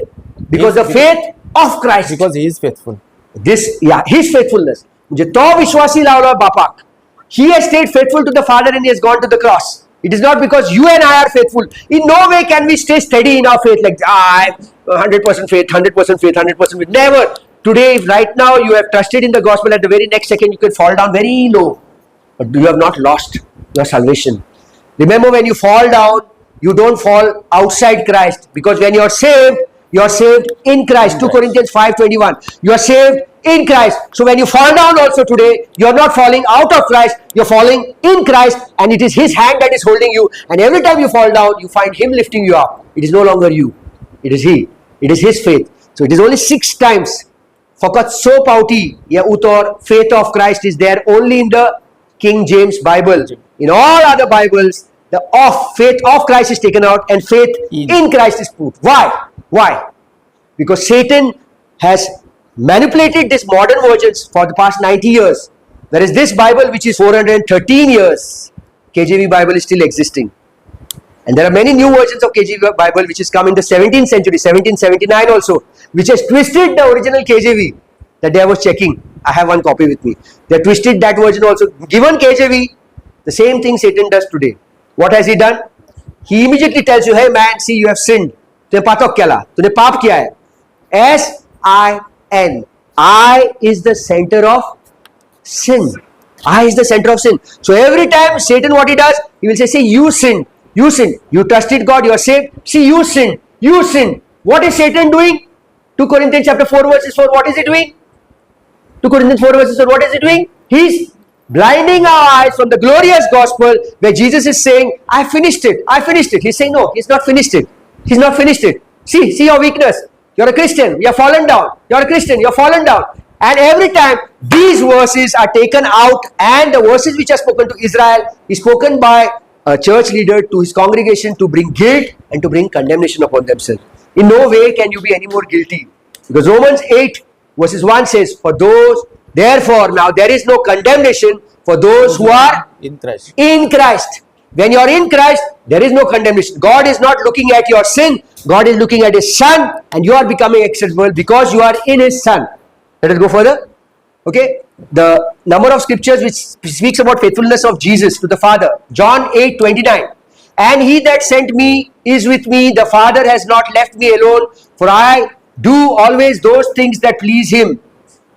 because the faith of Christ. Because He is faithful. His faithfulness. म्हणजे तो विश्वासी लावला बापाक. He has stayed faithful to the Father and He has gone to the cross. It is not because you and I are faithful. In no way can we stay steady in our faith like, 100% faith, 100% faith, 100% faith. Never. Today, if right now you have trusted in the gospel, at the very next second you can fall down very low. But you have not lost your salvation. Remember, when you fall down, you don't fall outside Christ. Because when you are saved in Christ. 2 Corinthians 5:21. You are saved in Christ. So when you fall down also today, you are not falling out of Christ. You are falling in Christ, and it is His hand that is holding you. And every time you fall down, you find Him lifting you up. It is no longer you. It is He. It is His faith. So it is only 6 times. Fakat so pauti ya utor faith of Christ is there only in the King James Bible. In all other Bibles, the faith of Christ is taken out and faith in Christ is put. Why? Because Satan has manipulated these modern versions for the past 90 years. Whereas this Bible, which is 413 years, KJV Bible is still existing. And there are many new versions of KJV Bible which has come in the 17th century, 1779 also, which has twisted the original KJV. That day I was checking. I have one copy with me. They twisted that version also. Given KJV, the same thing Satan does today. What has he done? he immediately tells you, hey man, see, you have sinned. तूने पातक केला, तूने पाप किया है. S-I-N. I is the center of sin. I is the center of sin. So every time Satan, what he does, he will say, see, you sinned. You sinned. You trusted God, you are saved. See, you sinned. You sinned. What is Satan doing? 2 Corinthians chapter 4 verses 4, what is he doing? 2 Corinthians 4 verses 4, what is he doing? He's blinding our eyes from the glorious gospel where Jesus is saying, I finished it. I finished it. He's saying, no, he's not finished it. He's not finished it. See your weakness. You're a Christian. You're fallen down. You're a Christian. You're fallen down. And every time these verses are taken out, and the verses which are spoken to Israel is spoken by a church leader to his congregation to bring guilt and to bring condemnation upon themselves. In no way can you be any more guilty. Because Romans 8 verses 1 says, for those, therefore, now there is no condemnation for those who are In Christ. in Christ. When you are in Christ, there is no condemnation. God is not looking at your sin. God is looking at His Son, and you are becoming acceptable because you are in His Son. Let us go further. Okay, the number of scriptures which speaks about faithfulness of Jesus to the Father. John 8:29. And He that sent me is with me. The Father has not left me alone, for I do always those things that please Him.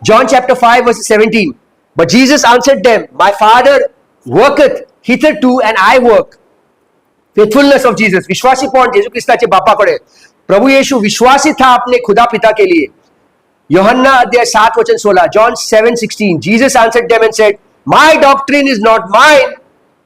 John chapter 5 verse 17. But Jesus answered them, my Father worketh hitherto and I work. Faithfulness of Jesus. विश्वासीपण येशू ख्रिस्ताचे बापाकडे. प्रभू येशू विश्वासी था अपने खुदा पिता के लिए. यूहन्ना अध्याय 7 वचन 16. John 7:16. Jesus answered them and said, my doctrine is not mine,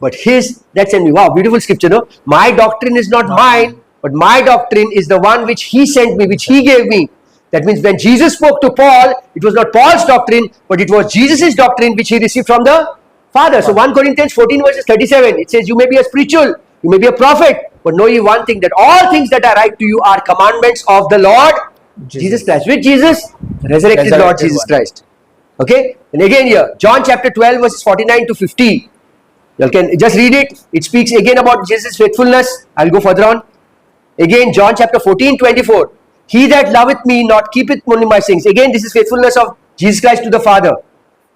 but His that sent me. Wow, beautiful scripture, no? My doctrine is not mine, but my doctrine is the one which He sent me, which He gave me. That means when Jesus spoke to Paul, it was not Paul's doctrine, but it was Jesus' doctrine which he received from the Father. So 1 Corinthians 14 verses 37, it says, you may be a spiritual, you may be a prophet, but know ye one thing, that all things that I write to you are commandments of the Lord Jesus Christ. Which Jesus? Resurrected Lord Jesus one. Christ. Okay? And again here, John chapter 12 verses 49 to 50. You can just read it. It speaks again about Jesus' faithfulness. I'll go further on. Again, John chapter 14:24. He that loveth me not keepeth only my sayings. Again, this is faithfulness of Jesus Christ to the Father.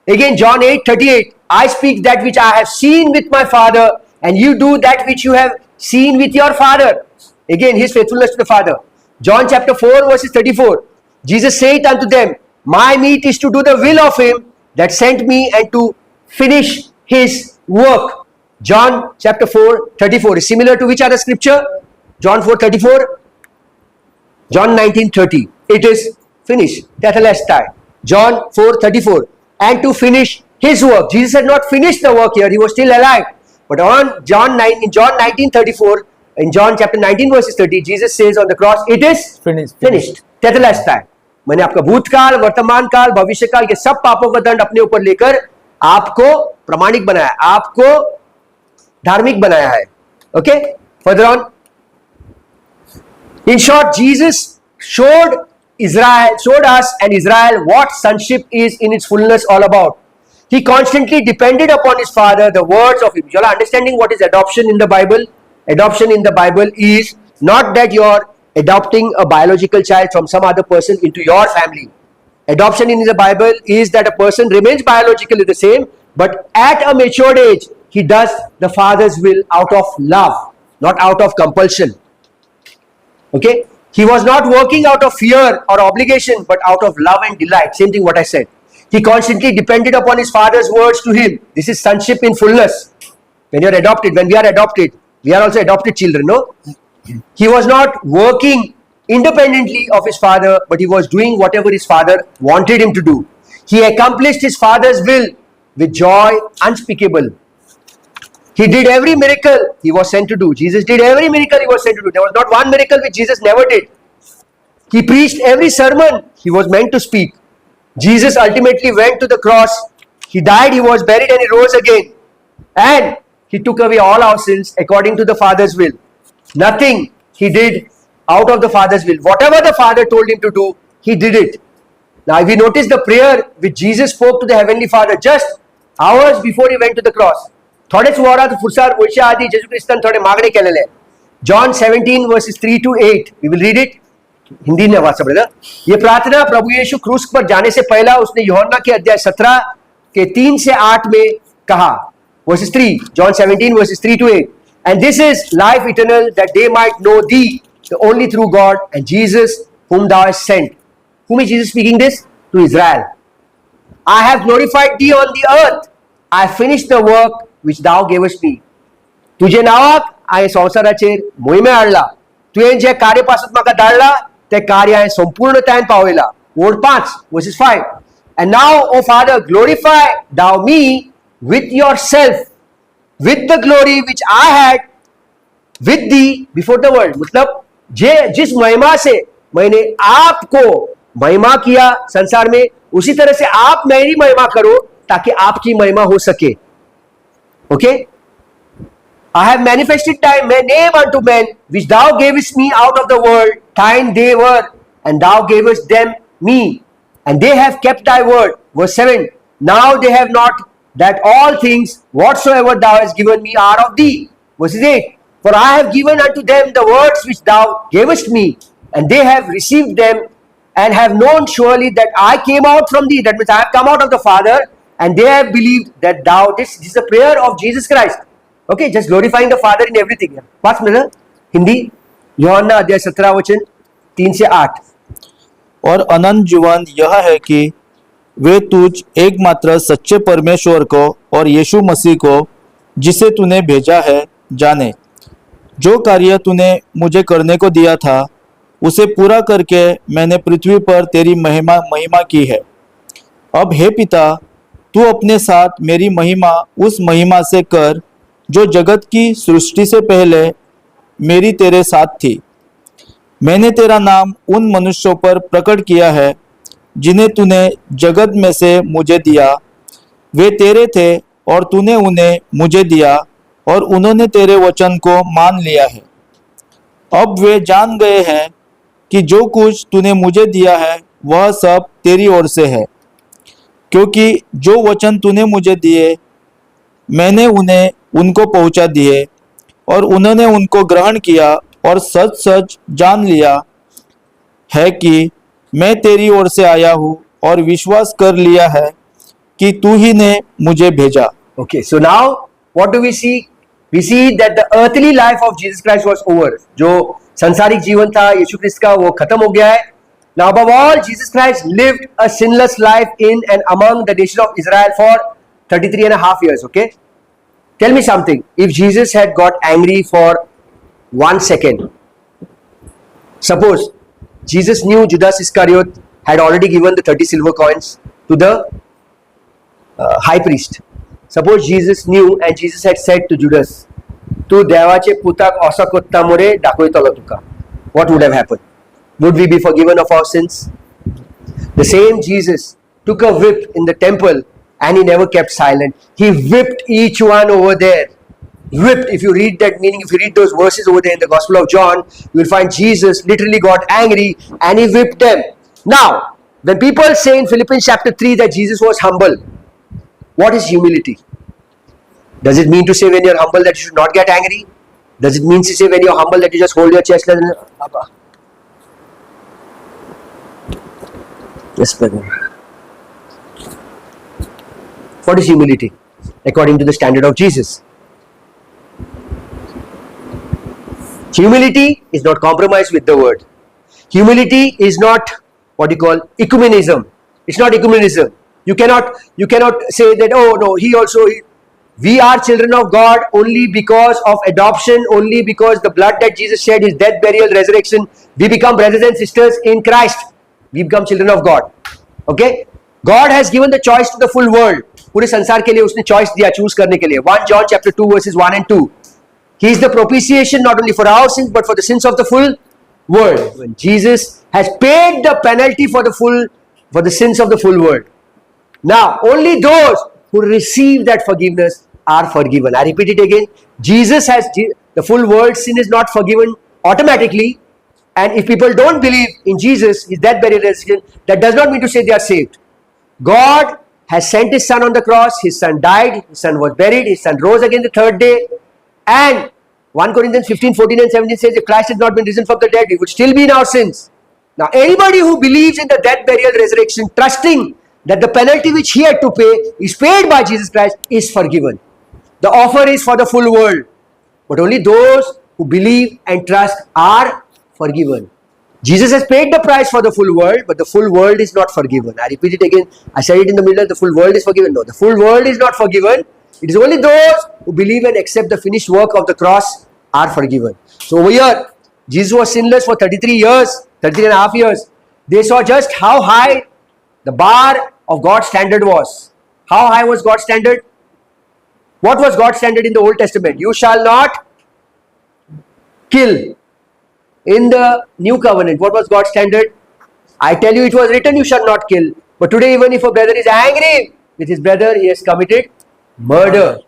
Again, John 8:38. I speak that which I have seen with my Father, and you do that which you have seen with your father. Again, His faithfulness to the Father. John chapter 4 verses 34. Jesus saith unto them, my meat is to do the will of Him that sent me and to finish His work. John chapter 4:34 is similar to which other scripture? John 4:34. John 19:30. It is finished. Tetelestai. John 4:34. And to finish His work. Jesus had not finished the work here. He was still alive. But in John 19:34, in John chapter 19 verses 30, Jesus says on the cross, it is finished. Tetelestai. मैंने आपका भूतकाल, वर्तमान काल, भविष्य काल के सब पापों का दंड अपने ऊपर लेकर आपको प्रमाणिक बनाया, आपको धार्मिक बनाया है. Okay? Further on. In short, Jesus showed us and Israel what sonship is in its fullness all about. He constantly depended upon his Father, the words of Him. You are understanding what is adoption in the Bible? Adoption in the Bible is not that you are adopting a biological child from some other person into your family. Adoption in the Bible is that a person remains biologically the same, but at a matured age, he does the Father's will out of love, not out of compulsion. Okay? He was not working out of fear or obligation, but out of love and delight. Same thing what I said. He constantly depended upon his Father's words to him. This is sonship in fullness. When you are adopted, when we are adopted, we are also adopted children, no? He was not working independently of his Father, but he was doing whatever his Father wanted him to do. He accomplished his Father's will with joy unspeakable. He did every miracle he was sent to do. Jesus did every miracle he was sent to do. There was not one miracle which Jesus never did. He preached every sermon he was meant to speak. Jesus ultimately went to the cross. He died, he was buried, and he rose again. And he took away all our sins according to the Father's will. Nothing he did out of the Father's will. Whatever the Father told him to do, he did it. Now, if you notice the prayer which Jesus spoke to the Heavenly Father just hours before he went to the cross. थोडेच वरात फुरसार वयच्या आधी येशू ख्रिस्तान थोडे मागणे केलेले. John 17 verses 3 to 8. We will read it. Hindi में वाचा brother. ये प्रार्थना प्रभु यीशु क्रूस पर जाने से पहला उसने यूहन्ना के अध्याय 17 के 3 से 8 में कहा. Verses 3. John 17 verses 3 to 8. And this is life eternal, that they might know thee, the only true God, and Jesus, whom thou hast sent. Whom is Jesus speaking this? To Israel. I have glorified thee on the earth. I have finished the work which thou gavest me. तुझे नावाक हांवें संवसाराचेर मोहिमे हाडला. तुवें जे कार्य पासून म्हाका धाडला ते कार्य हांवें संपूर्णतायेन पावयला. Word 5, verses 5. And now, O Father, glorify thou me with yourself, with the glory which I had with thee before the world. मतलब जिस महिमा से मैंने आपको महिमा किया संसार में, उसी तरह से आप मेरी महिमा करो ताकि आपकी महिमा हो सके. Okay? I have manifested thy name unto men, which thou gavest me out of the world. Thine they were, and thou gavest them me, and they have kept thy word. Verse 7. Now they have not that all things whatsoever thou hast given me are of thee. Verses 8. For I have given unto them the words which thou gavest me, and they have received them, and have known surely that I came out from thee. That means I have come out of the Father, and they have believed that thou. This is a prayer of Jesus Christ. Okay, just glorifying the Father in everything. What's brother? Hindi यूहन्ना अध्याय 17 वचन 3 से 8. और अनंत जीवन यह है कि वे तुझ एकमात्र सच्चे परमेश्वर को और यीशु मसीह को जिसे तूने भेजा है जाने. जो कार्य तूने मुझे करने को दिया था उसे पूरा करके मैंने पृथ्वी पर तेरी महिमा की है. अब हे पिता, तू अपने साथ मेरी महिमा उस महिमा से कर जो जगत की सृष्टि से पहले मेरी तेरे साथ थी. मैंने तेरा नाम उन मनुष्यों पर प्रकट किया है जिन्हें तूने जगत में से मुझे दिया. वे तेरे थे और तूने उन्हें मुझे दिया और उन्होंने तेरे वचन को मान लिया है. अब वे जान गए हैं कि जो कुछ तूने मुझे दिया है वह सब तेरी ओर से है, क्योंकि जो वचन तूने मुझे दिए मैंने उन्हें उनको पहुंचा दिए और उन्होंने उनको ग्रहण किया और सच सच जान लिया है कि मैं तेरी ओर से आया हूँ और विश्वास कर लिया है कि तू ही ने मुझे भेजा. Okay, so now what do we see? We see that the earthly life of Jesus Christ was over. जो संसारिक जीवन था यीशु क्रिस्त का वो खत्म हो गया है. Now above all, Jesus Christ lived a sinless life in and among the nation of Israel for 33.5 years. Okay, tell me something. If Jesus had got angry for 1 second, suppose Jesus knew Judas Iscariot had already given the 30 silver coins to the high priest. Suppose Jesus knew and Jesus had said to Judas, "Tu देवाचे पुताक असा कोत्ता मोरे दाखयतलो तुका." What would have happened? Would we be forgiven of our sins? The same Jesus took a whip in the temple and he never kept silent. He whipped each one over there. Whipped. If you read that meaning, if you read those verses over there in the Gospel of John, you will find Jesus literally got angry and he whipped them. Now, when people say in Philippians chapter 3 that Jesus was humble, what is humility? Does it mean to say when you're humble that you should not get angry? Does it mean to say when you're humble that you just hold your chest and yes, brother. What is humility according to the standard of Jesus? Humility is not compromise with the word. Humility is not what you call ecumenism. It's not ecumenism. You cannot say that, oh no, we are children of God only because of adoption, only because the blood that Jesus shed, his death, burial, resurrection, we become brothers and sisters in Christ. We become children of God. Okay? God has given the choice to the full world. पूरे संसार के लिए उसने choice दिया, choose करने के लिए. 1 John chapter 2 verses 1 and 2. He is the propitiation not only for our sins but for the sins of the full world. When Jesus has paid the penalty for the sins of the full world. Now, only those who receive that forgiveness are forgiven. I repeat it again. The full world's sin is not forgiven automatically. And if people don't believe in Jesus, his death, burial, resurrection, that does not mean to say they are saved. God has sent his son on the cross. His son died. His son was buried. His son rose again the third day. And 1 Corinthians 15, 14 and 17 says if Christ had not been risen from the dead, we would still be in our sins. Now, anybody who believes in the death, burial, resurrection, trusting that the penalty which he had to pay is paid by Jesus Christ, is forgiven. The offer is for the full world. but only those who believe and trust are forgiven. Jesus has paid the price for the full world, but the full world is not forgiven. I repeat it again. I said it in the middle, the full world is forgiven. No, the full world is not forgiven. It is only those who believe and accept the finished work of the cross are forgiven. So over here, Jesus was sinless for 33 years, 33 and a half years. They saw just how high the bar of God's standard was. How high was God's standard? What was God's standard in the Old Testament? You shall not kill. In the New Covenant, what was God's standard? I tell you, it was written, you shall not kill. But today, even if a brother is angry with his brother, he has committed murder.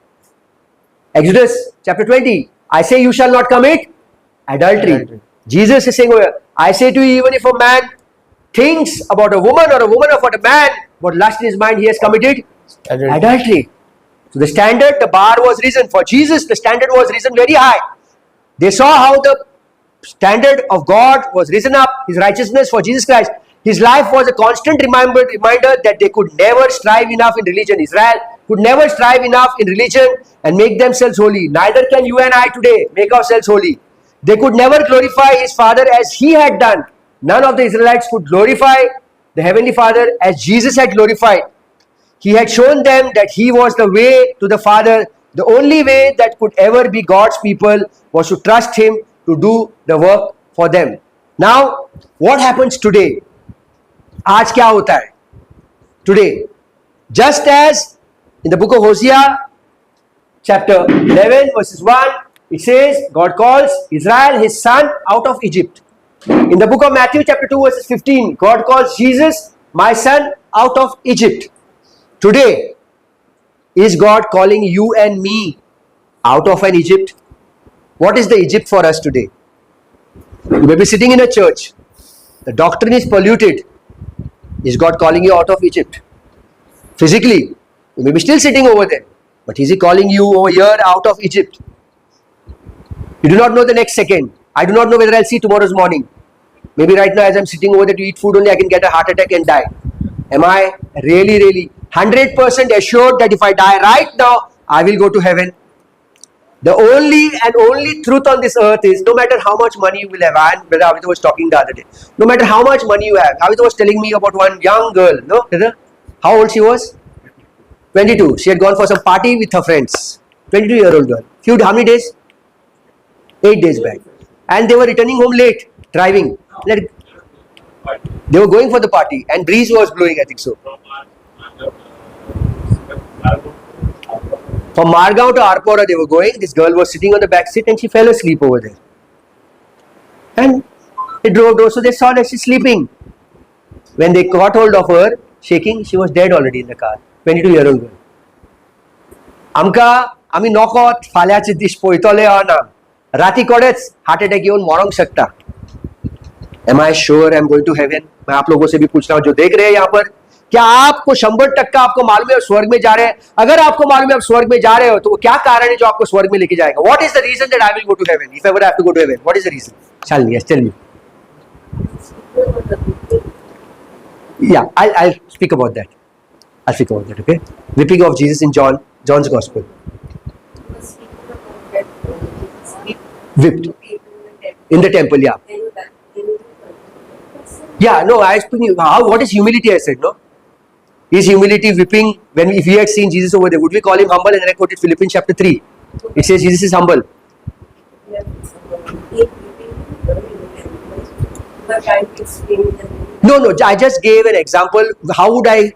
Exodus chapter 20, I say you shall not commit adultery. Jesus is saying, I say to you, even if a man thinks about a woman or a woman about a man, but lust in his mind, he has committed adultery. So the standard, the bar was risen. For Jesus, the standard was risen very high. They saw how the standard of God was risen up, His righteousness for Jesus Christ. His life was a constant reminder that they could never strive enough in religion. Israel could never strive enough in religion and make themselves holy. Neither can you and I today make ourselves holy. They could never glorify His Father as He had done. None of the Israelites could glorify the Heavenly Father as Jesus had glorified. He had shown them that He was the way to the Father. The only way that could ever be God's people was to trust Him to do the work for them. Now, what happens today? आज क्या होता है? Today, just as in the book of Hosea, chapter 11, verses 1, it says, God calls Israel His son out of Egypt. In the book of Matthew, chapter 2, verses 15, God calls Jesus my son out of Egypt. Today, is God calling you and me out of an Egypt? What is the Egypt for us today? You may be sitting in a church. The doctrine is polluted. Is God calling you out of Egypt? Physically, you may be still sitting over there. But is He calling you over here out of Egypt? You do not know the next second. I do not know whether I'll see tomorrow's morning. Maybe right now as I'm sitting over there to eat food only, I can get a heart attack and die. Am I really 100% assured that if I die right now, I will go to heaven? The only truth on this earth is, no matter how much money you will have, and Brother Avita was talking the other day, no matter how much money you have, Avita was telling me about one young girl, no, brother? How old she was? 22. She had gone for some party with her friends. 22-year-old girl. How many days? 8 days back. And they were returning home late, driving. They were going for the party and breeze was blowing, I think so. From Margao to Arpora they were going. This girl was sitting on the back seat and she fell asleep over there. And they drove, so they saw that she's sleeping. When they caught hold of her, shaking, she was dead already in the car. 22-year-old girl. आमी नॉकॉट फाल्याचे दीस पळयतले ना राती कडेच heart attack येऊन मरोंक शकता. Am I sure I'm going to heaven? मैं आप लोगों से भी पूछ रहा हूँ जो देख रहे हैं यहाँ पर, क्या आपको 100% आपको मालूम है स्वर्ग में जा रहे हैं? अगर आपको मालूम है आप स्वर्ग में जा रहे हो तो वो क्या कारण है जो आपको स्वर्ग में लेके जाएगा? What is the reason that I will go to heaven? If ever I have to go to heaven, what is the reason? Shalini, yes, tell me. Yeah, I'll speak about that. I'll speak about that, okay? Whipping of Jesus in John's Gospel. Whipped in the temple, yeah. Yeah, no, I explain you what is humility. I said, no. Is humility whipping? If we had seen Jesus over there, would we call him humble? And then I quoted Philippians chapter 3. It says Jesus is humble. No, I just gave an example. How would I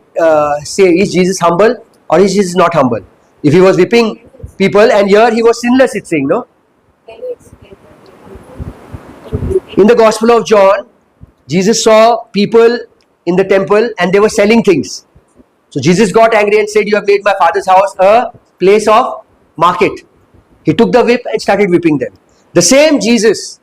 say, is Jesus humble or is Jesus not humble? If he was whipping people and here he was sinless, it's saying, no? In the Gospel of John, Jesus saw people in the temple and they were selling things. So Jesus got angry and said, you have made my father's house a place of market. He took the whip and started whipping them. The same Jesus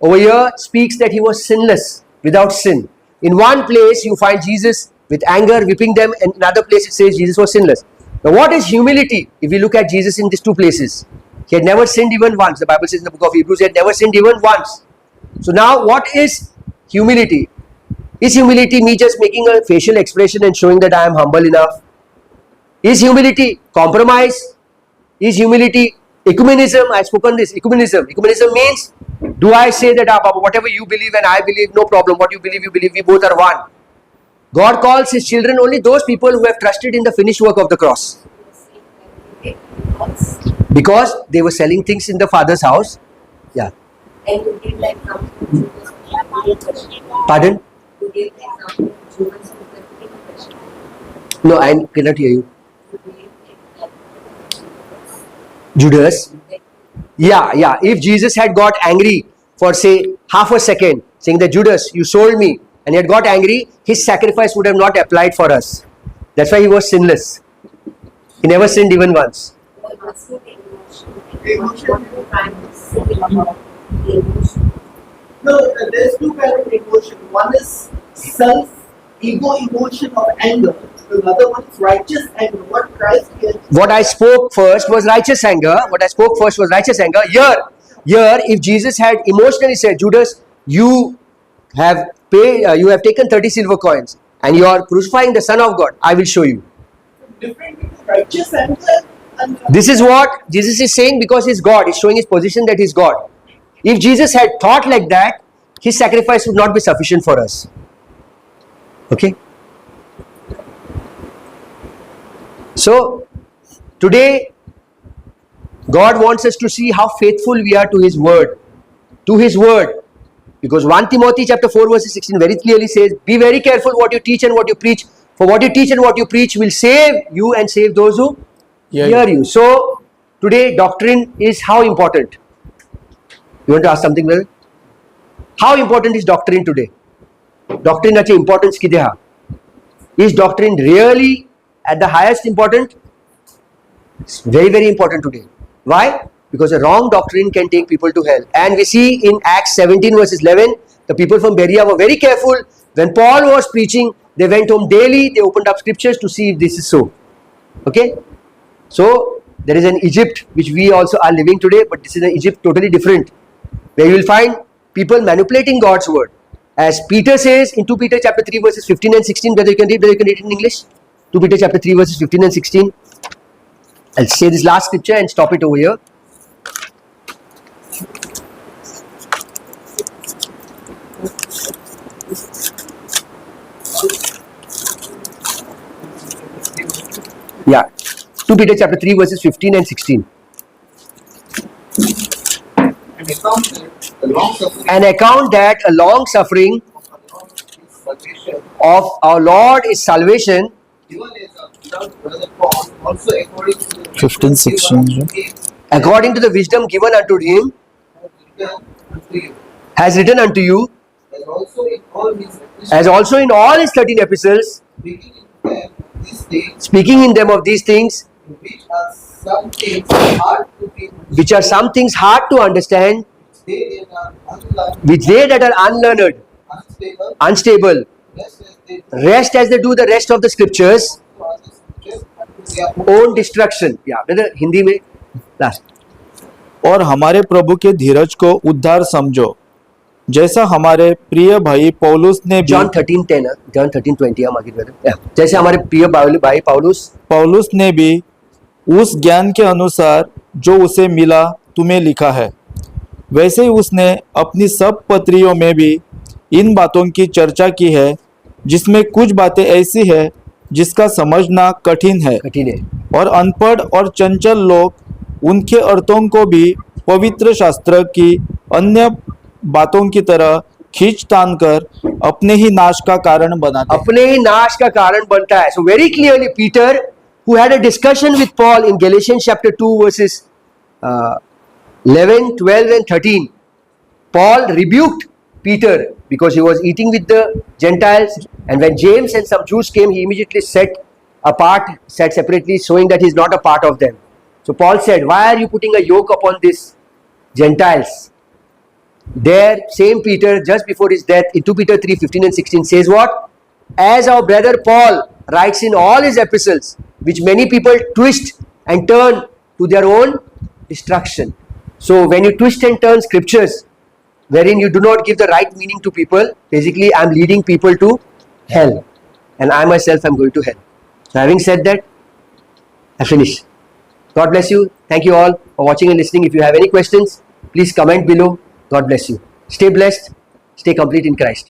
over here speaks that he was sinless, without sin. In one place you find Jesus with anger whipping them, and in another place it says Jesus was sinless. Now what is humility? If we look at Jesus in these two places, he had never sinned even once. The Bible says in the book of Hebrews he had never sinned even once. So now what is humility? Is humility me just making a facial expression and showing that I am humble enough? Is humility compromise? Is humility Ecumenism, I've spoken this. Ecumenism. Ecumenism means, do I say that Baba, whatever you believe and I believe, no problem. What you believe, we both are one. God calls His children only those people who have trusted in the finished work of the cross. Because they were selling things in the Father's house. Yeah. And you did like something. Pardon? You did like something. No, I cannot hear you. Judas. Yeah. If Jesus had got angry for say half a second, saying that Judas, you sold me, and he had got angry, his sacrifice would have not applied for us. That's why he was sinless. He never sinned even once. No, there's two kinds of emotion. One is self-ego emotion of anger. The other one is righteous anger. What Christ gets. What I spoke first was righteous anger. Here, if Jesus had emotionally said, Judas, you have taken 30 silver coins and you are crucifying the Son of God, I will show you. Different between righteous anger and This is what Jesus is saying because He's God. He's showing His position that He's God. If Jesus had thought like that, His sacrifice would not be sufficient for us. Okay? So, today, God wants us to see how faithful we are to His word. To His word. Because 1 Timothy chapter 4 verse 16 very clearly says, be very careful what you teach and what you preach. For what you teach and what you preach will save you and save those who hear you. So, today doctrine is how important? You want to ask something, brother? How important is doctrine today? Doctrine ache importance kide ha? Is doctrine really at the highest important? It's very, very important today. Why? Because a wrong doctrine can take people to hell. And we see in Acts 17 verses 11, the people from Berea were very careful. When Paul was preaching, they went home daily, they opened up scriptures to see if this is so. Okay? So, there is an Egypt which we also are living today, but this is an Egypt totally different. Where you will find people manipulating God's word. As Peter says in 2 Peter chapter 3 verses 15 and 16, whether you can read it in English. 2 Peter chapter 3 verses 15 and 16. I'll say this last scripture and stop it over here. Yeah. 2 Peter chapter 3 verses 15 and 16. An account that a long suffering of our Lord is salvation, 15, 16. according to the wisdom given unto him, has written unto you, as also in all his 13 epistles, speaking in them of these things, which are some things hard to understand, which they that are unlearned, unstable, rest as they do the rest of the scriptures, own destruction. Yeah, brother, Hindi में last. और हमारे प्रभु के धीरज को उद्धार समझो, जैसा हमारे प्रिय भाई पौलुस ने भी John 13:10, John 13:20 हम आगे brother. Yeah. जैसे हमारे प्रिय भाई पौलुस ने भी उस ज्ञान के अनुसार जो उसे मिला तुम्हें लिखा है, वैसे ही उसने अपनी सब पत्रियों में भी इन बातों की चर्चा की है, जिसमें कुछ बातें ऐसी है जिसका समझना कठिन है और अनपढ़ और चंचल लोग उनके अर्थों को भी पवित्र शास्त्र की अन्य बातों की तरह खींच तान कर अपने ही नाश का कारण बनाते हैं। अपने ही नाश का कारण बनता है. So very clearly Peter, who had a discussion with Paul in Galatians chapter 2 verses 11, 12 and 13, Paul rebuked Peter because he was eating with the Gentiles, and when James and some Jews came, he immediately set separately, showing that he is not a part of them. So Paul said, why are you putting a yoke upon these Gentiles? There, same Peter, just before his death, in 2 Peter 3, 15 and 16 says what? As our brother Paul writes in all his epistles, which many people twist and turn to their own destruction. So when you twist and turn scriptures, wherein you do not give the right meaning to people, basically I am leading people to hell. And I myself am going to hell. So having said that, I finish. God bless you. Thank you all for watching and listening. If you have any questions, please comment below. God bless you. Stay blessed. Stay complete in Christ.